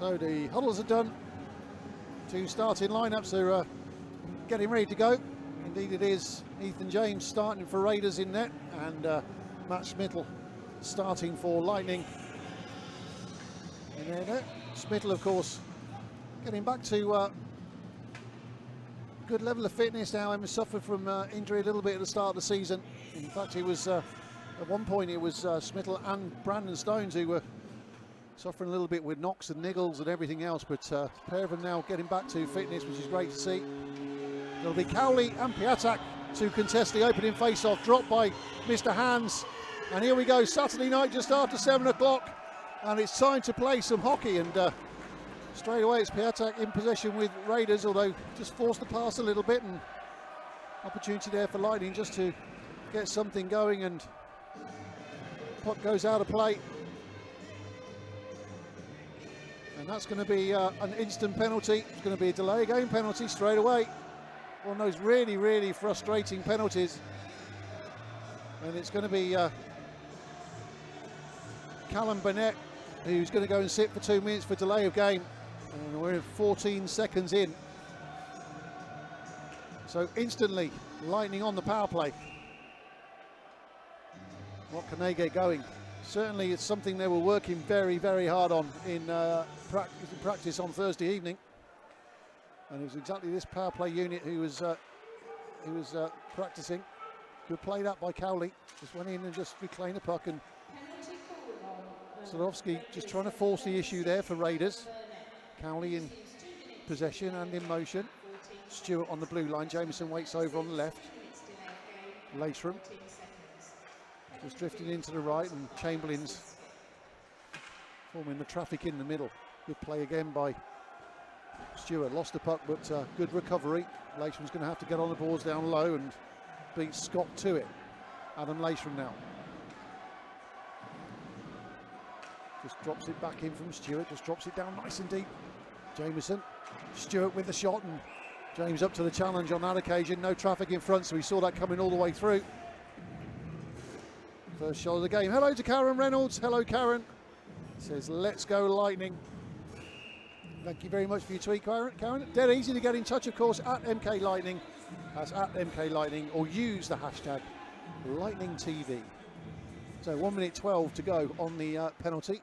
So the huddles are done. Two starting lineups are getting ready to go. Indeed it is Ethan James starting for Raiders in net, and Matt Schmittel starting for Lightning. And then Schmittel, of course, getting back to good level of fitness now, and suffered from injury a little bit at the start of the season. In fact, he was at one point it was Schmittel and Brandon Stones who were suffering a little bit with knocks and niggles and everything else, but a pair of them now getting back to fitness, which is great to see. It'll be Cowley and Piatak to contest the opening face-off, dropped by Mr. Hands. And here we go, Saturday night just after 7 o'clock, and it's time to play some hockey. And straight away it's Piatak in possession with Raiders, although just forced the pass a little bit, and opportunity there for Lightning just to get something going, and puck goes out of play. And that's going to be an instant penalty. It's going to be a delay game penalty straight away. One of those really, really frustrating penalties. And it's going to be Callum Burnett, who's going to go and sit for 2 minutes for delay of game. And we're 14 seconds in. So instantly, Lightning on the power play. What can they get going? Certainly it's something they were working very, very hard on in practice on Thursday evening. And it was exactly this power play unit who was practicing. Good play that by Cowley. Just went in and just reclaimed the puck, and Sadowski just trying to force the issue there for Raiders. Cowley in possession and in motion. Stewart on the blue line. Jameson waits over on the left. Laceram just drifting into the right, and Chamberlain's forming the traffic in the middle. Good play again by Stewart. Lost the puck, but good recovery. Laceram's going to have to get on the boards down low and beat Scott to it. Adam Laceram now. Just drops it back in from Stewart, just drops it down nice and deep. Jameson, Stewart with the shot, and James up to the challenge on that occasion. No traffic in front, so we saw that coming all the way through. First shot of the game. Hello to Karen Reynolds. Hello, Karen. Says, let's go Lightning. Thank you very much for your tweet, Karen. Dead easy to get in touch, of course, at MK Lightning. That's at MK Lightning, or use the hashtag Lightning TV. So 1 minute 12 to go on the penalty.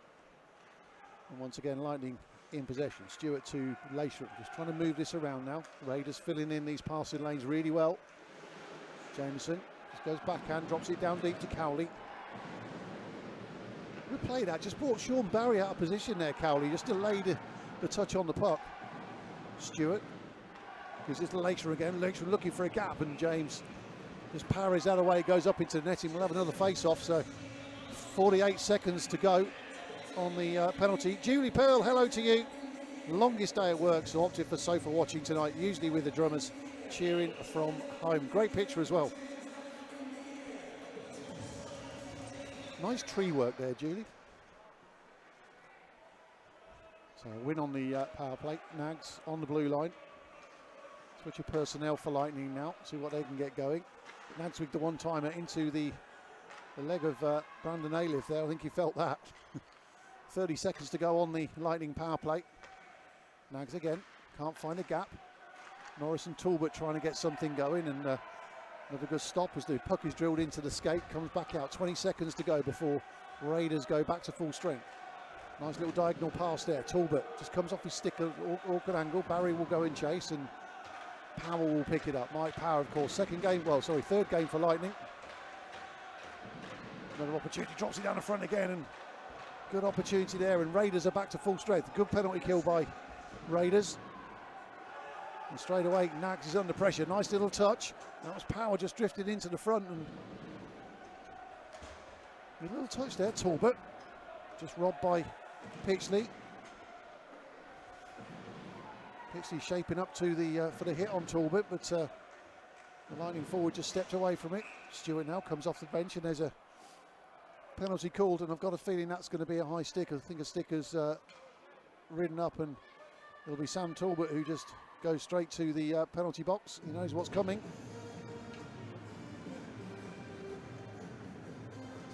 And once again, Lightning in possession. Stewart to Laceram, just trying to move this around now. Raiders filling in these passing lanes really well. Jameson just goes backhand, drops it down deep to Cowley. Good play that, just brought Sean Barry out of position there, Cowley, just delayed the touch on the puck. Stewart gives it to Laceram again. Laceram looking for a gap, and James just parries that away. It goes up into the netting. We'll have another face-off. So 48 seconds to go on the penalty. Julie Pearl, hello to you. Longest day at work, so opted for sofa watching tonight, usually with the drummers cheering from home. Great picture as well. Nice tree work there, Julie. So a win on the power play. Nags on the blue line. Switch of personnel for Lightning now. See what they can get going. Nags with the one-timer into the leg of Brandon Aliff there. I think he felt that. 30 seconds to go on the Lightning power play. Nags again. Can't find a gap. Norris and Talbot trying to get something going, and another good stop as the puck is drilled into the skate. Comes back out. 20 seconds to go before Raiders go back to full strength. Nice little diagonal pass there. Talbot just comes off his stick at awkward angle. Barry will go in chase, and Powell will pick it up. Mike Power, of course, third game for Lightning. Another opportunity, drops it down the front again, and good opportunity there, and Raiders are back to full strength. Good penalty kill by Raiders. And straight away, Nags is under pressure. Nice little touch. That was Power just drifted into the front, and a little touch there. Talbot just robbed by Pitchley. Pitchley shaping up to the for the hit on Talbot, but the Lightning forward just stepped away from it. Stewart now comes off the bench, and there's a penalty called, and I've got a feeling that's going to be a high stick. I think a stick has ridden up, and it'll be Sam Talbot who just goes straight to the penalty box. He knows what's coming.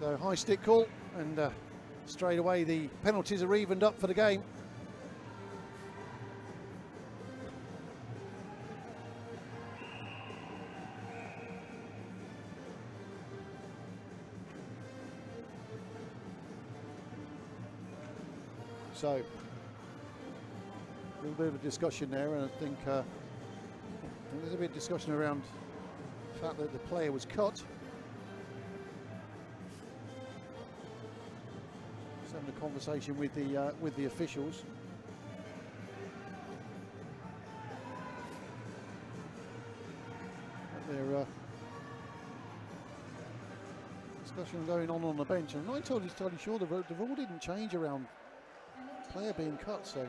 So high stick call, and straight away the penalties are evened up for the game. So a little bit of a discussion there, and I think there's a bit of discussion around the fact that the player was cut. Just having a conversation with the officials. There discussion going on the bench, and I'm not totally sure the rule didn't change around player being cut, so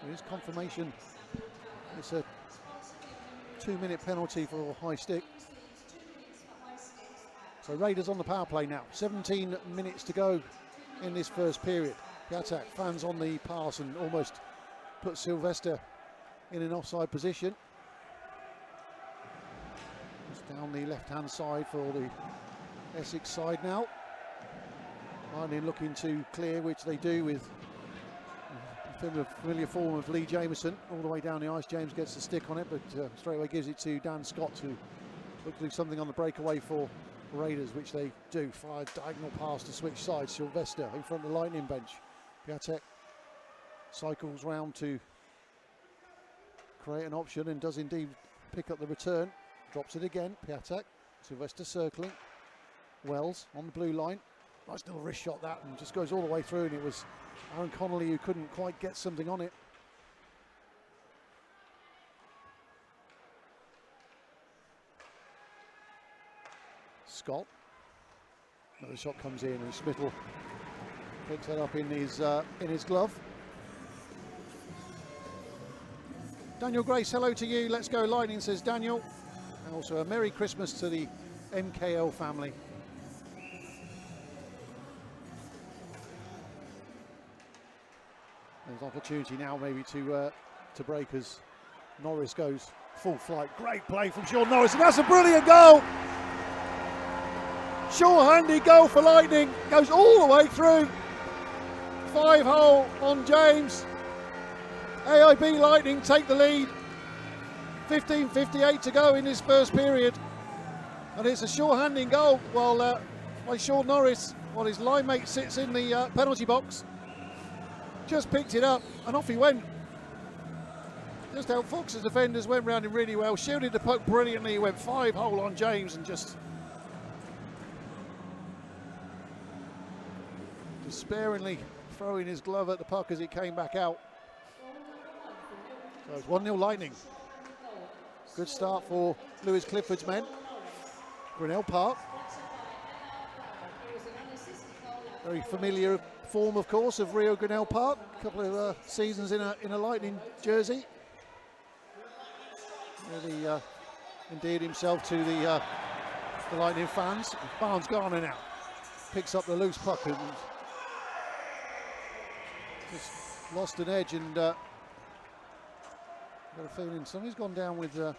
there is confirmation. It's a 2-minute penalty for high stick. So Raiders on the power play now. 17 minutes to go in this first period. Piatek fans on the pass and almost put Sylvester in an offside position. It's down the left-hand side for the Essex side now. Lightning looking to clear, which they do with a familiar form of Lee Jameson all the way down the ice. James gets the stick on it, but straight away gives it to Dan Scott to look to do something on the breakaway for Raiders, which they do. Fired diagonal pass to switch sides. Sylvester in front of the Lightning bench. Piatek cycles round to create an option and does indeed pick up the return. Drops it again. Piatek. Sylvester circling. Wells on the blue line. Nice little wrist shot that, and just goes all the way through, and it was Aaron Connolly who couldn't quite get something on it. Scott. Another shot comes in, and Smittle picks that up in his glove. Daniel Grace, hello to you. Let's go Lightning, says Daniel. And also a Merry Christmas to the MKL family. There's opportunity now maybe to break as Norris goes full flight. Great play from Sean Norris, and that's a brilliant goal. Sure-handed goal for Lightning, goes all the way through. 5-hole on James. AIB Lightning take the lead. 15:58 to go in this first period, and it's a sure-handing goal by Sean Norris while his line mate sits in the penalty box. Just picked it up and off he went. Just how Fox's defenders went round him really well, shielded the puck brilliantly. He went 5-hole on James and just despairingly throwing his glove at the puck as it came back out. So it's 1-0 Lightning. Good start for Lewis Clifford's men. Grinnell Park. Very familiar form, of course, of Rio Grinnell Park. A couple of seasons in a Lightning jersey. Really endeared himself to the Lightning fans. Barnes Garner now picks up the loose puck and just lost an edge, and got a feeling somebody's gone down with maybe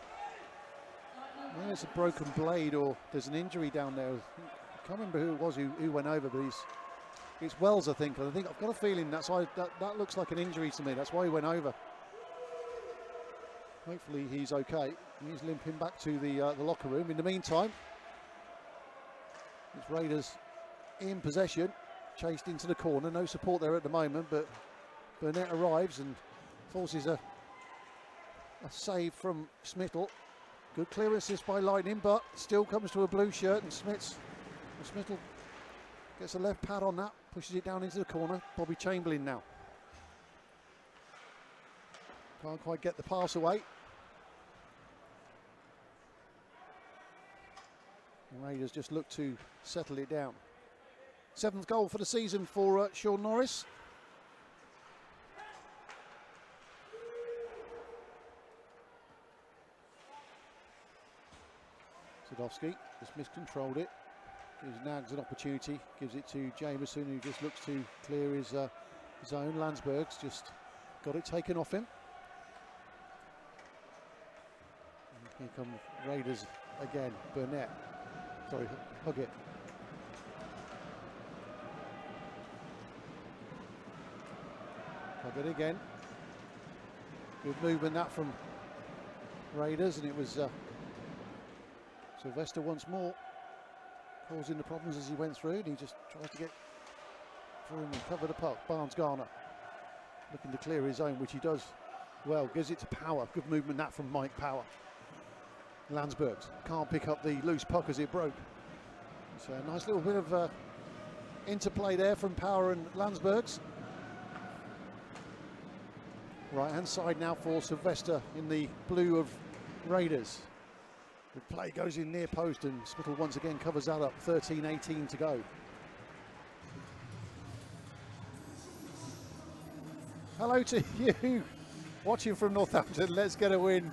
it's a broken blade or there's an injury down there. I can't remember who it was who went over, but it's Wells, I think. I've got a feeling that's why that looks like an injury to me. That's why he went over. Hopefully he's okay. He's limping back to the locker room. In the meantime, it's Raiders in possession, chased into the corner. No support there at the moment, but Burnett arrives and forces a save from Smittle. Good clear assist by Lightning, but still comes to a blue shirt, and Smittle gets a left pad on that, pushes it down into the corner. Bobby Chamberlain now. Can't quite get the pass away. The Raiders just look to settle it down. 7th goal for the season for Sean Norris. Sadowski just miscontrolled it. Gives Nags an opportunity, gives it to Jameson, who just looks to clear his own. Landsberg's just got it taken off him. And here come Raiders again. Burnett, sorry, Huggett. Huggett again. Good movement that from Raiders, and it was Sylvester once more causing the problems as he went through, and he just tries to get through and cover the puck. Barnes Garner looking to clear his own, which he does well. Gives it to Power. Good movement that from Mike Power. Landsbergs can't pick up the loose puck as it broke. So a nice little bit of interplay there from Power and Landsbergs. Right hand side now for Sylvester in the blue of Raiders. The play goes in near post and Spittle once again covers that up. 13-18 to go. Hello to you watching from Northampton. Let's get a win.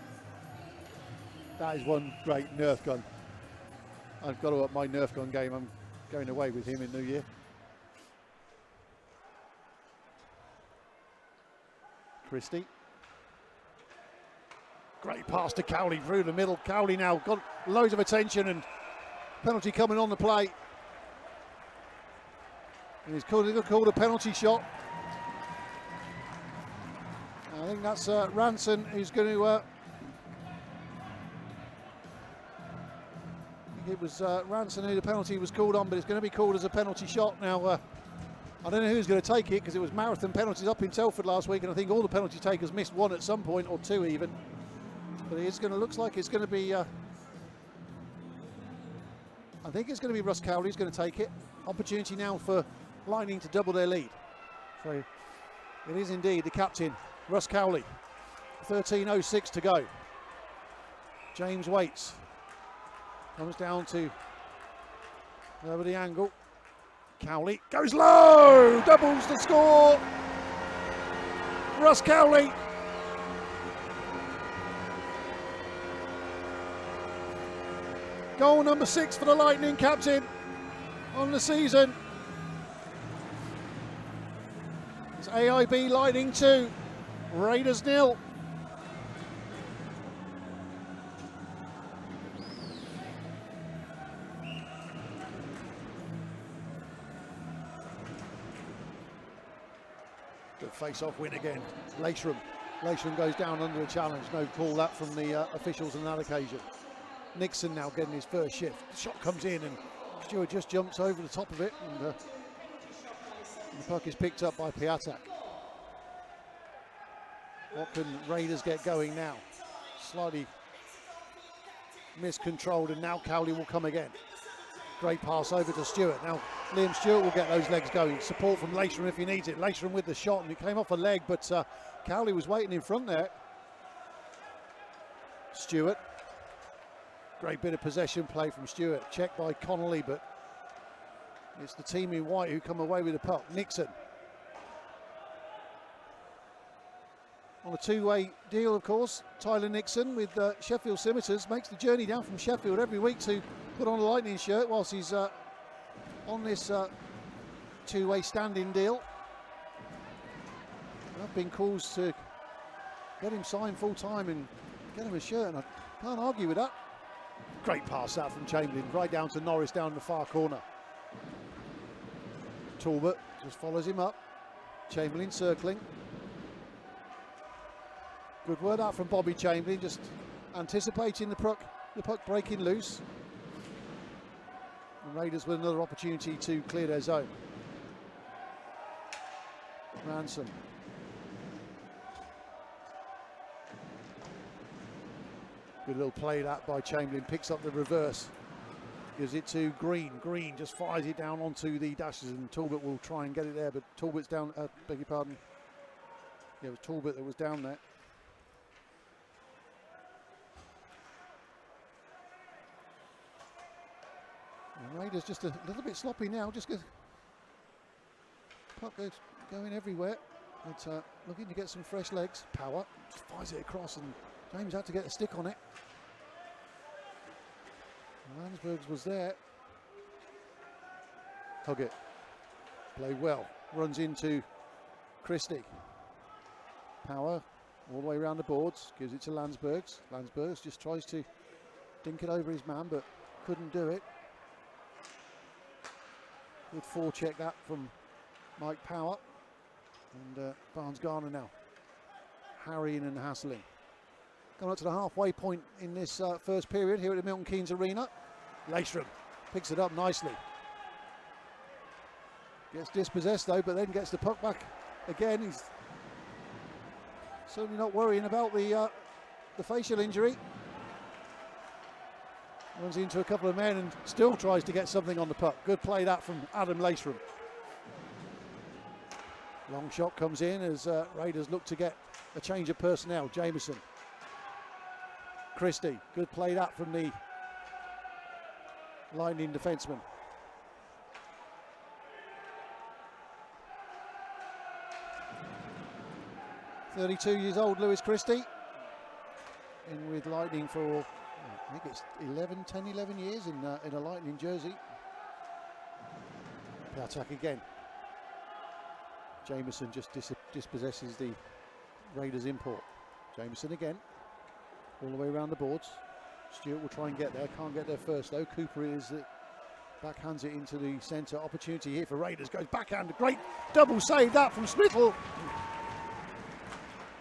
That is one great Nerf gun. I've got to up my Nerf gun game. I'm going away with him in New Year. Christie. Great pass to Cowley through the middle. Cowley now got loads of attention and penalty coming on the play. And he's called a penalty shot. I think that's Ranson who's going to... I think it was Ranson who the penalty was called on, but it's going to be called as a penalty shot. Now, I don't know who's going to take it because it was marathon penalties up in Telford last week, and I think all the penalty takers missed one at some point, or two even. But it's going to looks like it's going to be... I think it's going to be Russ Cowley who's going to take it. Opportunity now for Lightning to double their lead. So it is indeed the captain, Russ Cowley. 13:06 to go. James waits. Comes down to over the angle. Cowley goes low, doubles the score. Russ Cowley. Goal number 6 for the Lightning captain on the season. It's AIB Lightning 2, Raiders 0. Good face-off win again. Leishram goes down under a challenge. No call that from the officials on that occasion. Nixon now getting his first shift. The shot comes in and Stewart just jumps over the top of it, and the puck is picked up by Piatak. What can Raiders get going now? Slightly miscontrolled, and now Cowley will come again. Great pass over to Stewart. Now Liam Stewart will get those legs going. Support from Leishram if he needs it. Leishram with the shot, and it came off a leg, but Cowley was waiting in front there. Stewart. Great bit of possession play from Stewart. Checked by Connolly, but it's the team in white who come away with the puck. Nixon. On a two-way deal, of course. Tyler Nixon with Sheffield Scimitars makes the journey down from Sheffield every week to put on a Lightning shirt whilst he's on this two-way stand-in deal. There have been calls to get him signed full-time and get him a shirt, and I can't argue with that. Great pass out from Chamberlain, right down to Norris down the far corner. Talbot just follows him up. Chamberlain circling. Good word out from Bobby Chamberlain, just anticipating the puck breaking loose. The Raiders with another opportunity to clear their zone. Ransom. Good little play that by Chamberlain, picks up the reverse. Gives it to Green. Green just fires it down onto the dashes, and Talbot will try and get it there, but Talbot's down, beg your pardon. Yeah, it was Talbot that was down there. The Raiders just a little bit sloppy now, just because puck is going everywhere. But looking to get some fresh legs. Power just fires it across, and James had to get a stick on it. Landsbergs was there. Tuggett played well, runs into Christie. Power all the way around the boards, gives it to Landsbergs. Landsbergs just tries to dink it over his man, but couldn't do it. Good forecheck that from Mike Power. And Barnes Garner now harrying and hassling. Coming up to the halfway point in this first period here at the Milton Keynes Arena. Leishram picks it up nicely. Gets dispossessed though, but then gets the puck back again. He's Certainly not worrying about the facial injury. Runs into a couple of men and still tries to get something on the puck. Good play that from Adam Laceram. Long shot comes in as Raiders look to get a change of personnel. Jameson. Christie. Good play that from the Lightning defenseman. (32 years old, Lewis Christie. In with Lightning for, I think it's 11 years in a Lightning jersey. Attack again. Jameson just dispossesses the Raiders import. Jameson again. All the way around the boards. Stewart will try and get there. Can't get there first though. Cooper is it. Backhands it into the centre. Opportunity here for Raiders. Goes backhand. Great double save that from Smithell.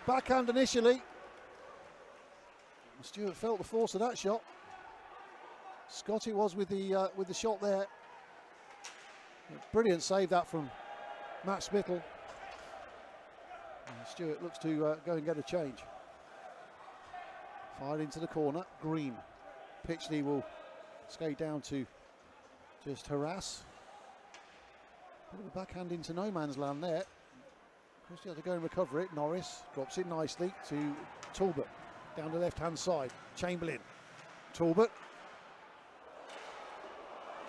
Backhand initially. Stewart felt the force of that shot. Scotty was with the shot there. Brilliant save that from Matt Smithell. And Stewart looks to go and get a change. Fired into the corner. Green. Pitchley will skate down to just harass. Bit of a backhand into no man's land there. Christie had to go and recover it. Norris drops it nicely to Talbot. Down the left-hand side. Chamberlain. Talbot.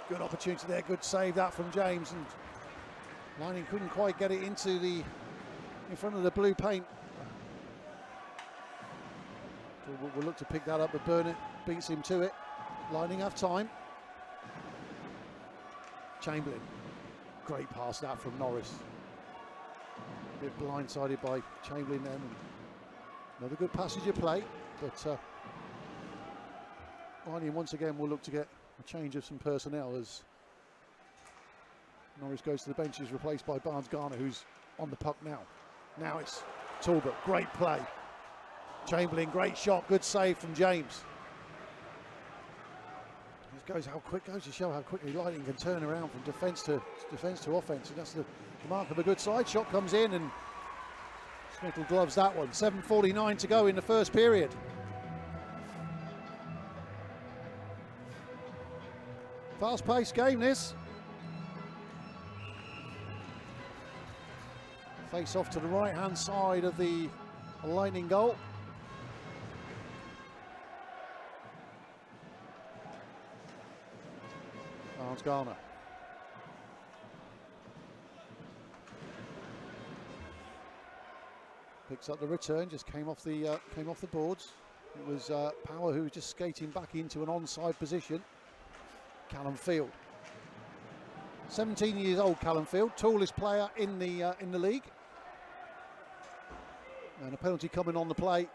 Good opportunity there. Good save that from James. And Lightning couldn't quite get it in front of the blue paint. Talbot will look to pick that up, but Burnett beats him to it. Lightning have time. Chamberlain. Great pass that from Norris. A bit blindsided by Chamberlain then. Another good passage of play, but Lightning once again will look to get a change of some personnel as Norris goes to the bench. Is replaced by Barnes-Garner, who's on the puck now. Now it's Talbot. Great play. Chamberlain, great shot. Good save from James. Goes to show how quickly Lightning can turn around from defence to offence, and that's the mark of a good side. Shot comes in and Smithell gloves that one. 7:49 to go in the first period. Fast-paced game this. Face off to the right-hand side of the Lightning goal. Garner. Picks up the return, just came off the boards. It was Power who was just skating back into an onside position. Callum Field. 17 years old, Callum Field, tallest player in the league. And a penalty coming on the play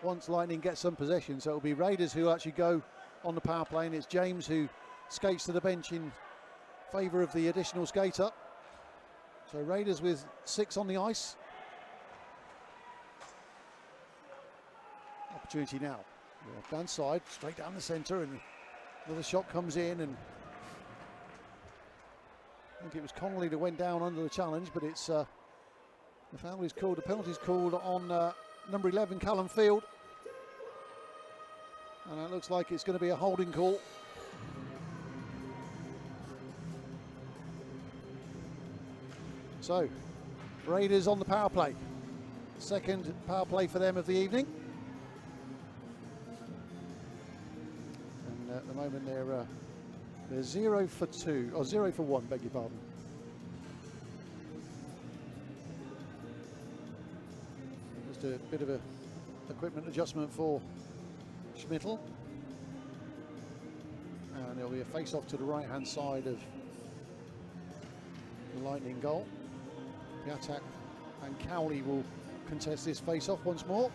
once Lightning get some possession. So it'll be Raiders who actually go on the power play, and it's James who skates to the bench in favour of the additional skater. So Raiders with 6 on the ice. Opportunity now. Left-hand side, straight down the centre, and another shot comes in, and I think it was Connolly that went down under the challenge, but it's the foul is called, the penalty is called on number 11, Callum Field. And it looks like it's going to be a holding call. So, Raiders on the power play. Second power play for them of the evening. And at the moment they're 0 for 2, or 0 for 1, beg your pardon. Just a bit of a equipment adjustment for Schmittel. And there'll be a face-off to the right-hand side of the Lightning goal. Piatak and Cowley will contest this face-off once more.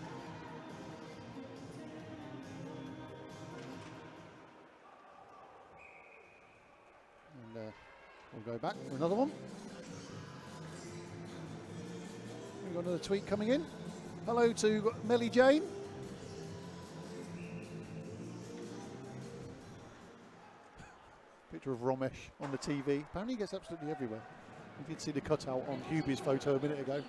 And we'll go back for another one. We've got another tweet coming in. Hello to Melly Jane. Picture of Romesh on the TV. Apparently he gets absolutely everywhere. You did see the cutout on Hubie's photo a minute ago.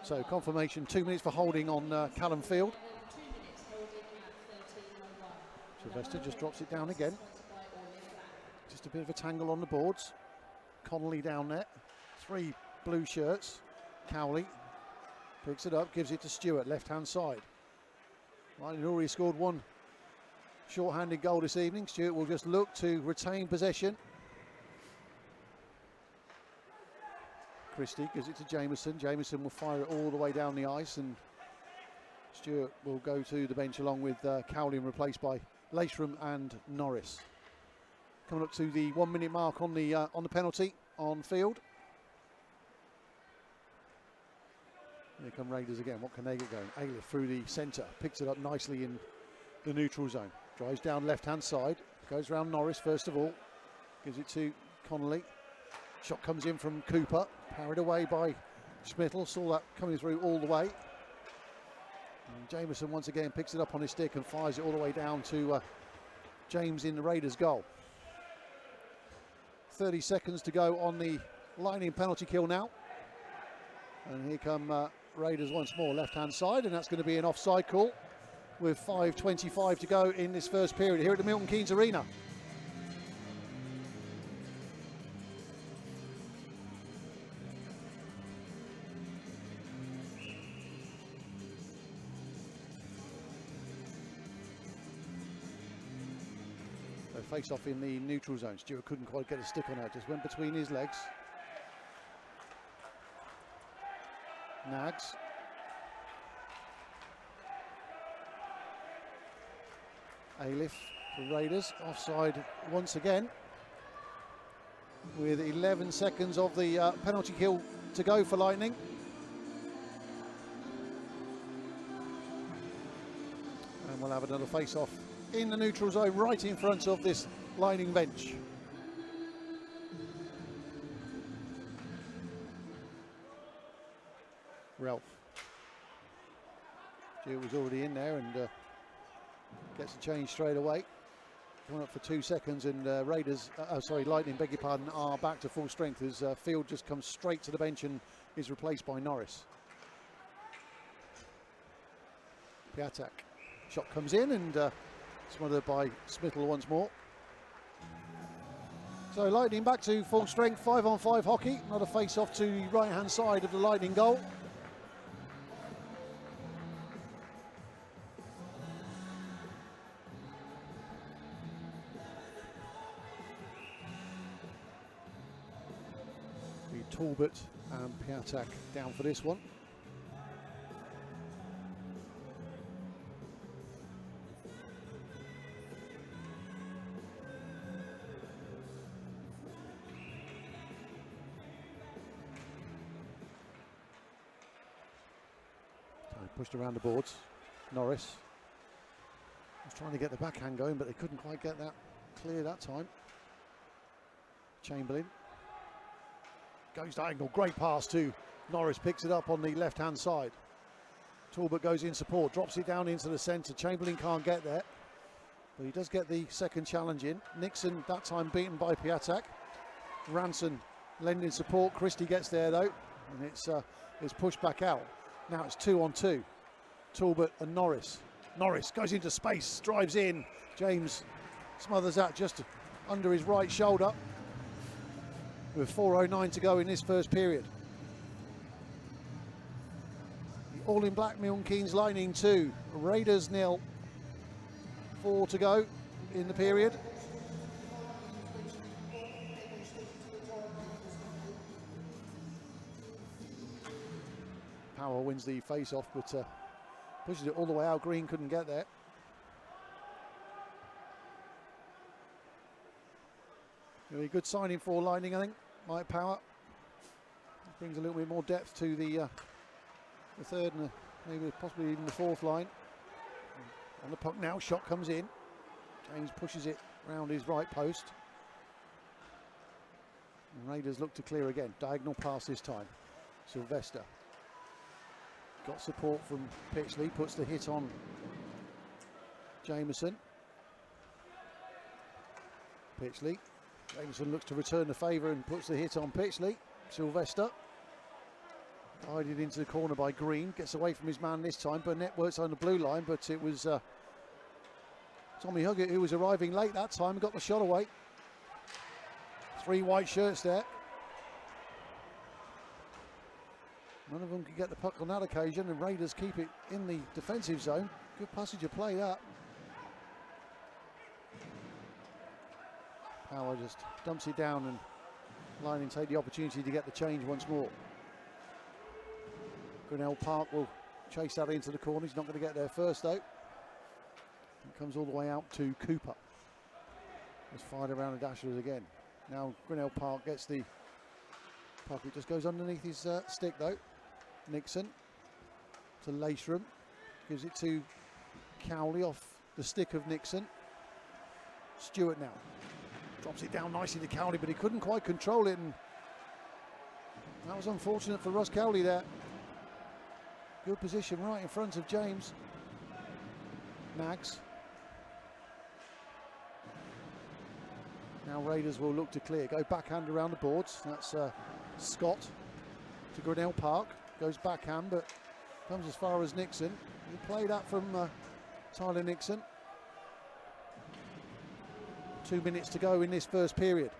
So confirmation, 2 minutes for holding on Callum Field. Sylvester just drops it down again. Just a bit of a tangle on the boards. Connolly down there. 3 blue shirts. Cowley picks it up, gives it to Stewart, left-hand side. Lightning already scored 1 short-handed goal this evening. Stewart will just look to retain possession. Christie gives it to Jameson. Jameson will fire it all the way down the ice, and Stewart will go to the bench along with Cowley, replaced by Leishram and Norris. Coming up to the 1 minute mark on the penalty on field. Here come Raiders again. What can they get going? Ailiff through the centre, picks it up nicely in the neutral zone. Drives down left-hand side, goes round Norris first of all, gives it to Connolly. Shot comes in from Cooper, parried away by Schmittel. Saw that coming through all the way. And Jameson once again picks it up on his stick and fires it all the way down to James in the Raiders' goal. 30 seconds to go on the Lightning penalty kill now. And here come Raiders once more, left-hand side, and that's going to be an offside call with 5:25 to go in this first period here at the Milton Keynes Arena. So face off in the neutral zone. Stewart couldn't quite get a stick on it, just went between his legs. Nags. Ailiff for Raiders, offside once again. With 11 seconds of the penalty kill to go for Lightning. And we'll have another face-off in the neutral zone, right in front of this Lightning bench. Ralph. Stewart was already in there and gets a change straight away. Coming up for 2 seconds, and Lightning, beg your pardon, are back to full strength as Field just comes straight to the bench and is replaced by Norris. Piatek. Shot comes in and smothered by Schmittel once more. So Lightning back to full strength, 5-on-5 hockey. Another face-off to the right-hand side of the Lightning goal. Talbot and Piatek down for this one. So pushed around the boards. Norris was trying to get the backhand going, but they couldn't quite get that clear that time. Chamberlain goes diagonal, great pass to Norris, picks it up on the left-hand side. Talbot goes in support, drops it down into the centre. Chamberlain can't get there, but he does get the second challenge in. Nixon, that time beaten by Piatek. Ranson lending support. Christie gets there though, and it's pushed back out. Now it's 2-on-2. Talbot and Norris. Norris goes into space, drives in. James smothers that just under his right shoulder. With 4:09 to go in this first period. The all in black Milton Keynes Lightning 2, Raiders 0. 4 to go in the period. Powell wins the face-off, but pushes it all the way out. Green couldn't get there. Really good signing for Lightning, I think. Mike Power brings a little bit more depth to the third and maybe possibly even the fourth line. On the puck now, shot comes in. James pushes it round his right post. And Raiders look to clear again. Diagonal pass this time. Sylvester. Got support from Pitchley, puts the hit on Jameson. Pitchley. Jameson looks to return the favour and puts the hit on Pitchley. Sylvester Guided into the corner by Green, gets away from his man this time. Burnett works on the blue line, but it was Tommy Huggett who was arriving late that time and got the shot away. 3 white shirts there. None of them could get the puck on that occasion, and Raiders keep it in the defensive zone. Good passage of play that. Power just dumps it down, and Lining take the opportunity to get the change once more. Grinnell Park will chase that into the corner. He's not going to get there first though. It comes all the way out to Cooper. It's fired around the Dashers again. Now Grinnell Park gets the puck. It just goes underneath his stick though. Nixon to Laceram. Gives it to Cowley off the stick of Nixon. Stewart now. Drops it down nicely to Cowley, but he couldn't quite control it, and that was unfortunate for Russ Cowley there. Good position right in front of James. Nags. Now Raiders will look to clear. Go backhand around the boards. That's Scott to Grinnell Park. Goes backhand, but comes as far as Nixon. He played that from Tyler Nixon. 2 minutes to go in this first period.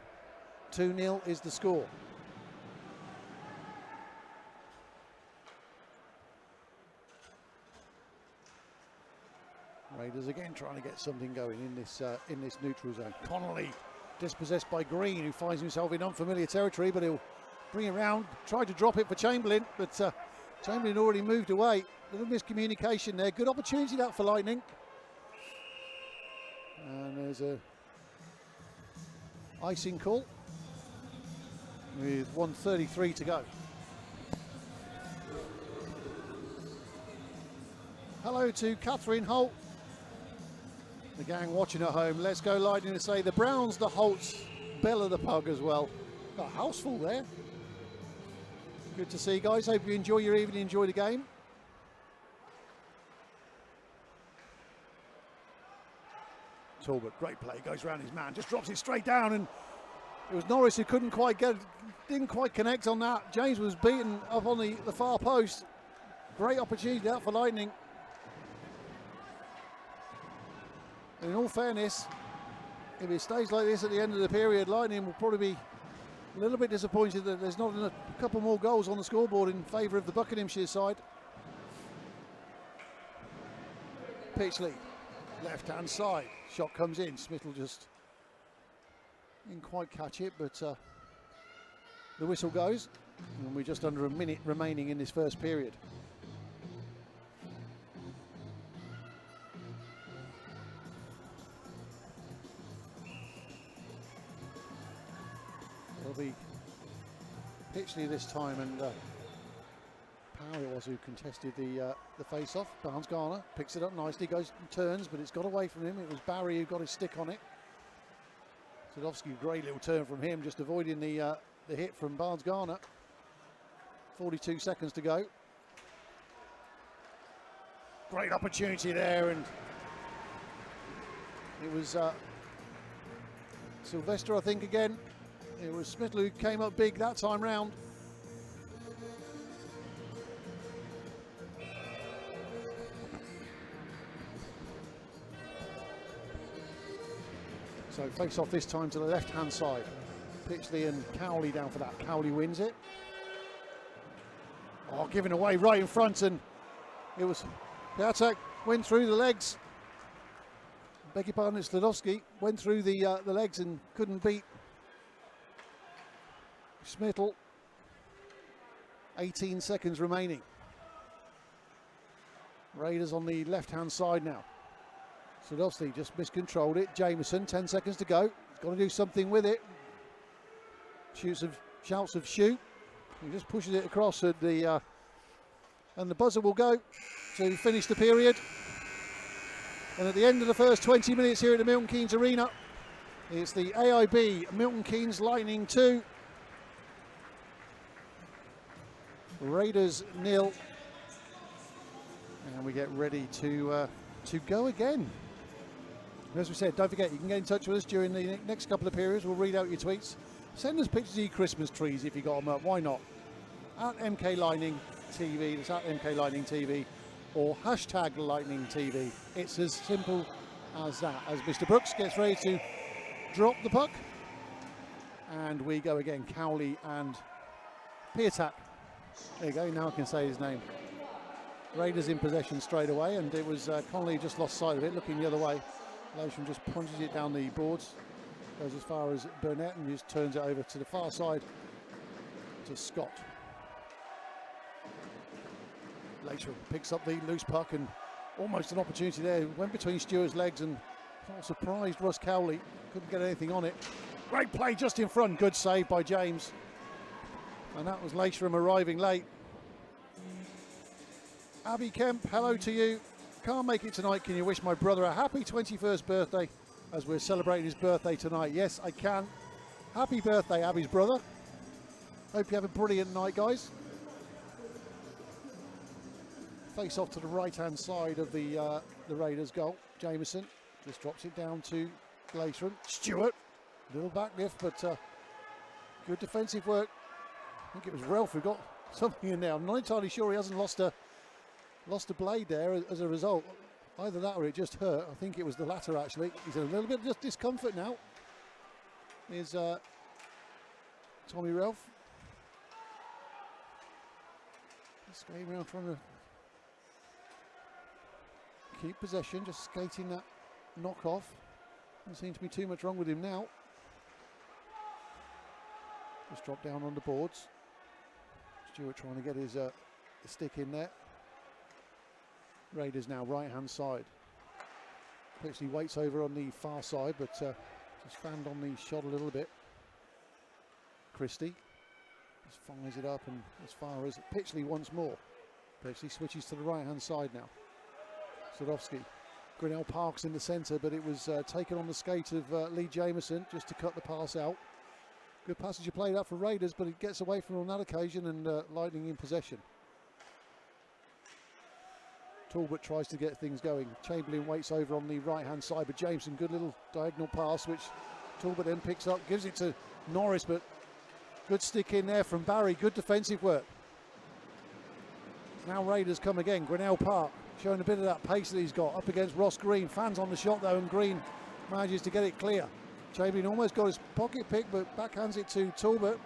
2-0 is the score. Raiders again trying to get something going in this neutral zone. Connolly dispossessed by Green, who finds himself in unfamiliar territory, but he'll bring it round. Tried to drop it for Chamberlain, but Chamberlain already moved away. Little miscommunication there. Good opportunity that for Lightning. And there's a icing call with 1:33 to go. Hello to Catherine Holt. The gang watching at home. Let's go Lightning to say the Browns, the Holts, Bella the Pug as well. Got a house full there. Good to see you guys. Hope you enjoy your evening, enjoy the game. Talbot, great play, goes around his man, just drops it straight down, and it was Norris who couldn't quite get, didn't quite connect on that. James was beaten up on the far post. Great opportunity out for Lightning. And in all fairness, if it stays like this at the end of the period, Lightning will probably be a little bit disappointed that there's not a couple more goals on the scoreboard in favour of the Buckinghamshire side. Pitchley, left-hand side. Shot comes in. Smith will just didn't quite catch it, but the whistle goes, and we're just under a minute remaining in this first period. It'll be Pitchley this time, and Power it was who contested the face-off. Barnes Garner picks it up nicely, goes and turns, but it's got away from him. It was Barry who got his stick on it. Sadowski, great little turn from him, just avoiding the hit from Barnes Garner. 42 seconds to go. Great opportunity there, and it was Sylvester, I think, again. It was Smith who came up big that time round. So face off this time to the left-hand side. Pitchley and Cowley down for that. Cowley wins it. Oh, giving away right in front, and it was Piatek went through the legs. Beg your pardon, it's Sladowski went through the legs and couldn't beat Smittle. 18 seconds remaining. Raiders on the left-hand side now. Sadowski just miscontrolled it. Jameson, 10 seconds to go. He's got to do something with it. Shouts of shoot. He just pushes it across at the and the buzzer will go to finish the period. And at the end of the first 20 minutes here at the Milton Keynes Arena, it's the AIB Milton Keynes Lightning 2, Raiders 0, and we get ready to go again. As we said, don't forget, you can get in touch with us during the next couple of periods. We'll read out your tweets. Send us pictures of your Christmas trees if you got them up. Why not? At MK Lining TV, that's at MK Lightning TV, or hashtag Lightning TV. It's as simple as that. As Mr. Brooks gets ready to drop the puck, and we go again. Cowley and Piatak. There you go, now I can say his name. Raiders in possession straight away, and it was Connolly just lost sight of it, looking the other way. Lewisham just punches it down the boards, goes as far as Burnett, and just turns it over to the far side to Scott. Lewisham picks up the loose puck, and almost an opportunity there. Went between Stewart's legs, and surprised Russ Cowley. Couldn't get anything on it. Great play just in front. Good save by James. And that was Lewisham arriving late. Abby Kemp, hello to you. Can't make it tonight. Can you wish my brother a happy 21st birthday as we're celebrating his birthday tonight? Yes, I can. Happy birthday, Abby's brother. Hope you have a brilliant night, guys. Face off to the right-hand side of the Raiders' goal. Jameson just drops it down to Glacier. Stewart, little back lift, but good defensive work. I think it was Ralph who got something in there. I'm not entirely sure he hasn't lost a blade there as a result. Either that or it just hurt. I think it was the latter, actually. He's in a little bit of discomfort now. Here's Tommy Ralph. Just going around trying to keep possession, just skating that knock off. Doesn't seem to be too much wrong with him now. Just dropped down on the boards. Stewart trying to get his stick in there. Raiders now right hand side. Actually waits over on the far side, but just fanned on the shot a little bit. Christie just fires it up, and as far as Pitchley once more. Pitchley switches to the right hand side now. Sadowski. Grinnell Park's in the centre, but it was taken on the skate of Lee Jameson just to cut the pass out. Good passage played out for Raiders, but it gets away from on that occasion, and Lightning in possession. Talbot tries to get things going. Chamberlain waits over on the right hand side, but Jameson, good little diagonal pass, which Talbot then picks up, gives it to Norris, but good stick in there from Barry. Good defensive work. Now Raiders come again. Grinnell Park showing a bit of that pace that he's got up against Ross Green. Fans on the shot though, and Green manages to get it clear. Chamberlain almost got his pocket pick, but backhands it to Talbot.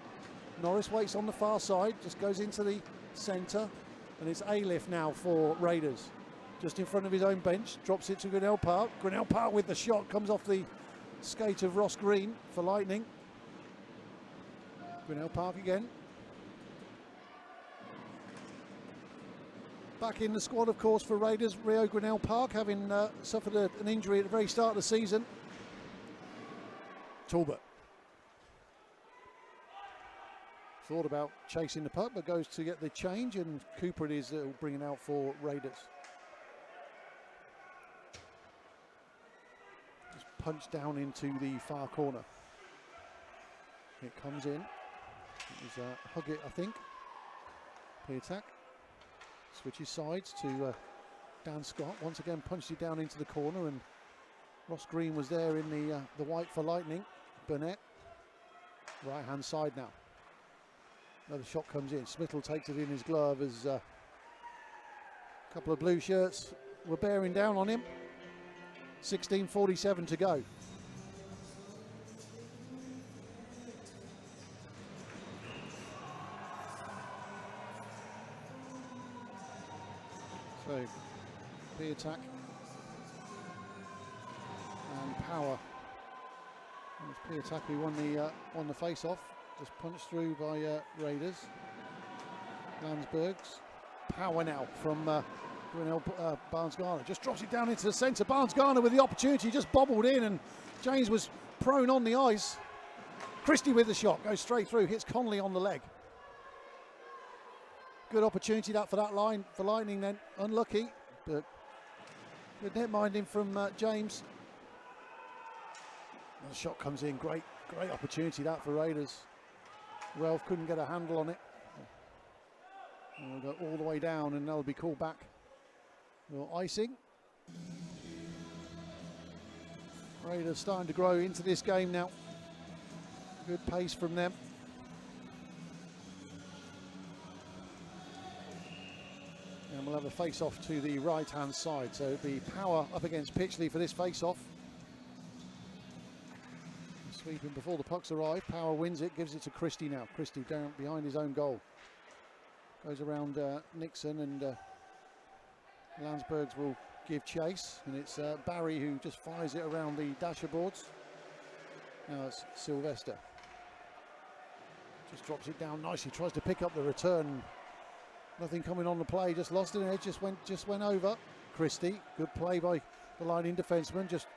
Norris waits on the far side, just goes into the centre, and it's A-lift now for Raiders. Just in front of his own bench, drops it to Grinnell Park. Grinnell Park with the shot, comes off the skate of Ross Green for Lightning. Grinnell Park again. Back in the squad, of course, for Raiders, Rio Grinnell Park, having suffered an injury at the very start of the season. Talbot. Thought about chasing the puck, but goes to get the change, and Cooper it is bringing out for Raiders. Just punched down into the far corner. It comes in. It was Huggett, I think. Piatak. Switches sides to Dan Scott. Once again punched it down into the corner, and Ross Green was there in the white for Lightning. Burnett, right hand side now. Another shot comes in. Smittle takes it in his glove as a couple of blue shirts were bearing down on him. 16:47 to go. So, Piatak and Power. It was Piatak who won the face-off. Just punched through by Raiders. Landsbergs. Power now from Grinnell Barnes-Garner. Just drops it down into the centre. Barnes-Garner with the opportunity, just bobbled in, and James was prone on the ice. Christie with the shot, goes straight through, hits Connolly on the leg. Good opportunity that for that line for Lightning then. Unlucky, but good net minding from James. And the shot comes in, great opportunity that for Raiders. Ralph couldn't get a handle on it. And we'll go all the way down, and that'll be called back. Well, icing. Raiders starting to grow into this game now. Good pace from them. we'll have a face-off to the right-hand side. So it'll be Power up against Pitchley for this face-off. Sweeping before the pucks arrive. Power wins it, gives it to Christie now. Christie down behind his own goal. Goes around Nixon, and Landsbergs will give chase. And it's Barry who just fires it around the dasher boards. Now it's Sylvester. Just drops it down nicely, tries to pick up the return. Nothing coming on the play, just lost an edge, just went over. Christie, good play by the line-in defenseman, just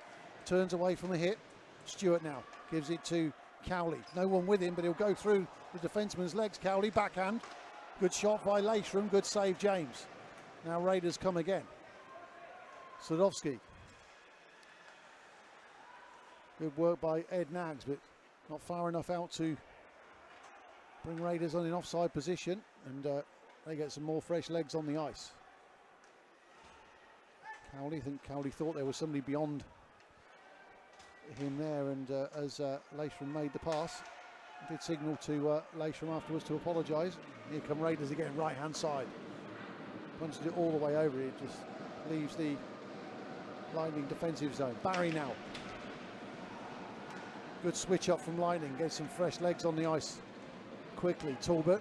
turns away from a hit. Stewart now gives it to Cowley. No one with him, but he'll go through the defenseman's legs. Cowley, backhand. Good shot by Leishram, good save James. Now Raiders come again. Sadowski. Good work by Ed Nags, but not far enough out to bring Raiders on an offside position, and they get some more fresh legs on the ice. Cowley, I think Cowley thought there was somebody beyond him there, and as Leishram made the pass, did signal to Leishram afterwards to apologise. Here come Raiders again, right hand side. Punched it all the way over, it just leaves the Lightning defensive zone. Barry now. Good switch up from Lightning, gets some fresh legs on the ice quickly. Talbot,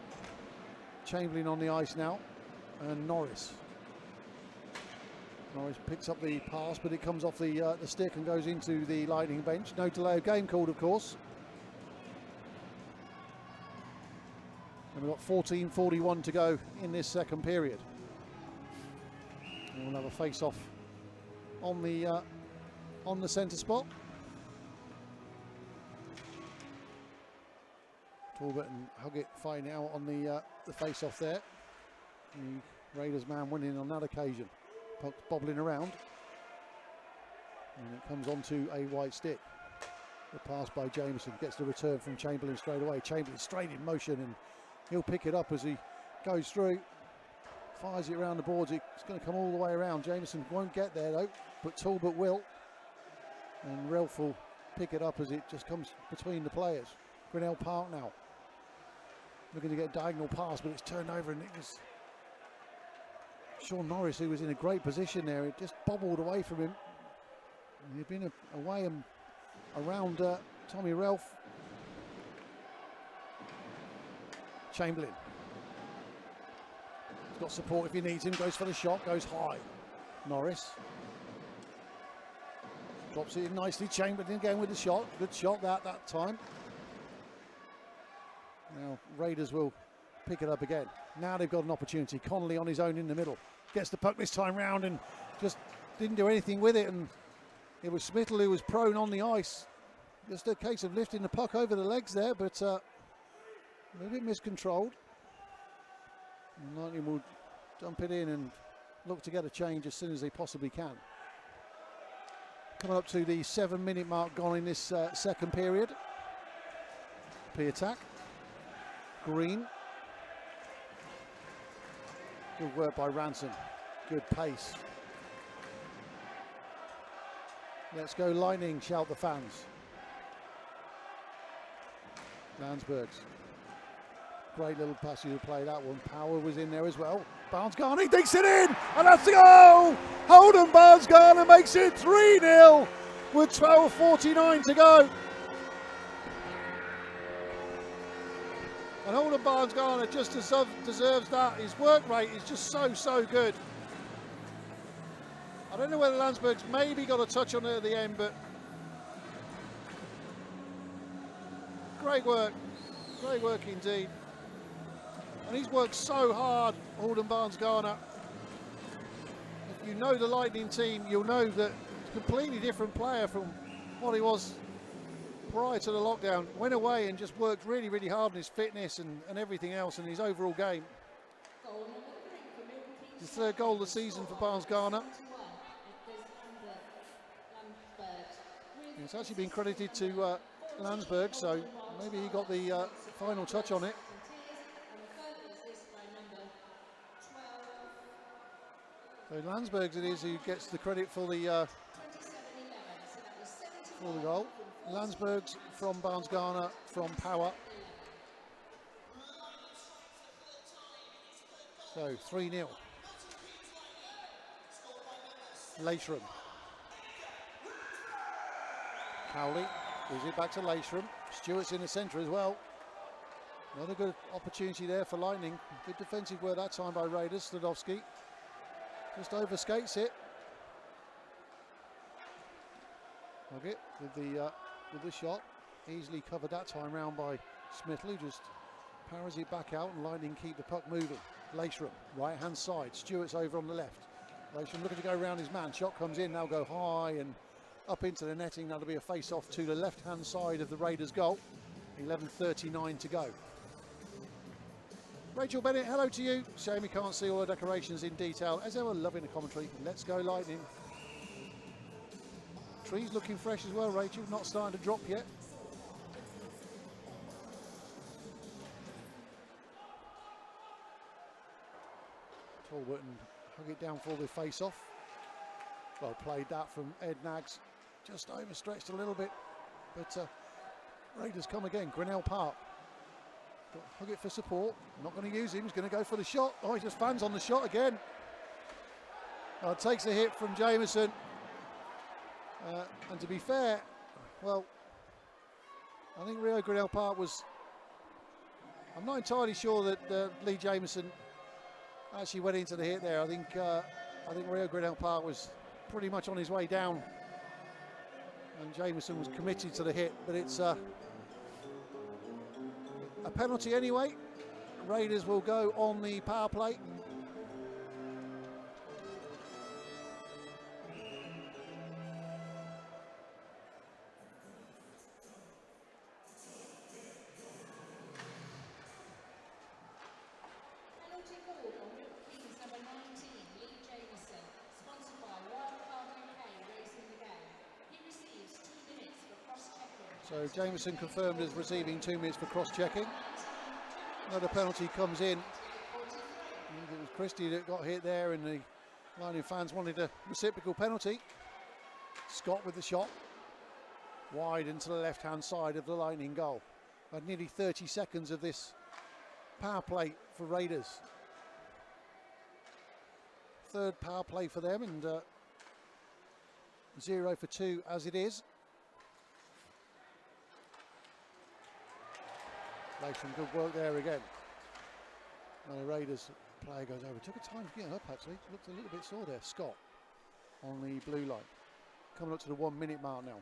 Chamberlain on the ice now, and Norris. Norris picks up the pass, but it comes off the stick and goes into the Lightning bench. No delay of game called, of course. And we've got 14:41 to go in this second period. And we'll have a face-off on the centre spot. Talbot and Huggett fighting out on the face-off there. The Raiders man winning on that occasion. Puck bobbling around, and it comes onto a white stick. The pass by Jameson gets the return from Chamberlain straight away. Chamberlain straight in motion, and he'll pick it up as he goes through. Fires it around the boards. It's going to come all the way around. Jameson won't get there though, but Talbot will. And Relf will pick it up as it just comes between the players. Grinnell Park now. Looking to get a diagonal pass, but it's turned over, and it was Sean Norris who was in a great position there. It just bobbled away from him. He'd been away and around Tommy Relf. Chamberlain. He's got support if he needs him, goes for the shot, goes high. Norris. Drops it in nicely. Chamberlain again with the shot. Good shot that time. Now Raiders will pick it up again. Now they've got an opportunity. Connolly on his own in the middle. Gets the puck this time round and just didn't do anything with it. And it was Smittle who was prone on the ice. Just a case of lifting the puck over the legs there, but a bit miscontrolled. And Lightning will dump it in and look to get a change as soon as they possibly can. Coming up to the 7-minute mark gone in this second period. P-attack. Green. Good work by Ranson. Good pace. Let's go Lightning, shout the fans. Landsbergs. Great little pass to play that one. Power was in there as well. Barnes-Garner digs it in, and that's the goal! Holden Barnes-Garner makes it 3-0 with 12:49 to go. And Holden Barnes-Garner just deserves that. His work rate is just so good. I don't know whether Landsberg's maybe got a touch on it at the end, but great work indeed. And he's worked so hard, Holden Barnes-Garner. If you know the Lightning team, you'll know that he's a completely different player from what he was prior to the lockdown. Went away and just worked really hard on his fitness and everything else and his overall game. His third goal of the season for Barnes-Garner. It's actually been credited to Landsberg, so maybe he got the final touch on it. So Landsberg it is who gets the credit for the goal. Landsberg's from Barnes-Garner, from Power. So 3-0. Leishram. Cowley gives it back to Leishram. Stewart's in the centre as well. Another good opportunity there for Lightning. Good defensive work that time by Raiders. Stadowski just overskates it. Hoggett with the shot. Easily covered that time round by Smith, who just powers it back out, and Lightning keep the puck moving. Leishram, right hand side. Stewart's over on the left. Leishram looking to go around his man. Shot comes in, now go high and up into the netting. That'll be a face off to the left hand side of the Raiders goal. 11:39 to go. Rachel Bennett, hello to you. Shame we can't see all the decorations in detail. As ever, loving the commentary. Let's go Lightning. Trees looking fresh as well, Rachel. Not starting to drop yet. Talbot and hug it down for the face-off. Well played that from Ed Naggs. Just overstretched a little bit, but Raiders come again. Grinnell Park. Hug it for support. Not going to use him. He's going to go for the shot. Oh, he just fans on the shot again. Takes a hit from Jameson. And to be fair, well, I think Rio Grinnell Park was... I'm not entirely sure that Lee Jameson actually went into the hit there. I think Rio Grinnell Park was pretty much on his way down, and Jameson was committed to the hit, but it's a penalty anyway. Raiders will go on the power play. So Jameson confirmed as receiving 2 minutes for cross-checking. Another penalty comes in. It was Christie that got hit there, and the Lightning fans wanted a reciprocal penalty. Scott with the shot. Wide into the left-hand side of the Lightning goal. Had nearly 30 seconds of this power play for Raiders. Third power play for them, and 0 for 2 as it is. Some good work there again. And the Raiders player goes over. Took a time to get up actually. Looked a little bit sore there. Scott on the blue line. Coming up to the 1 minute mark now.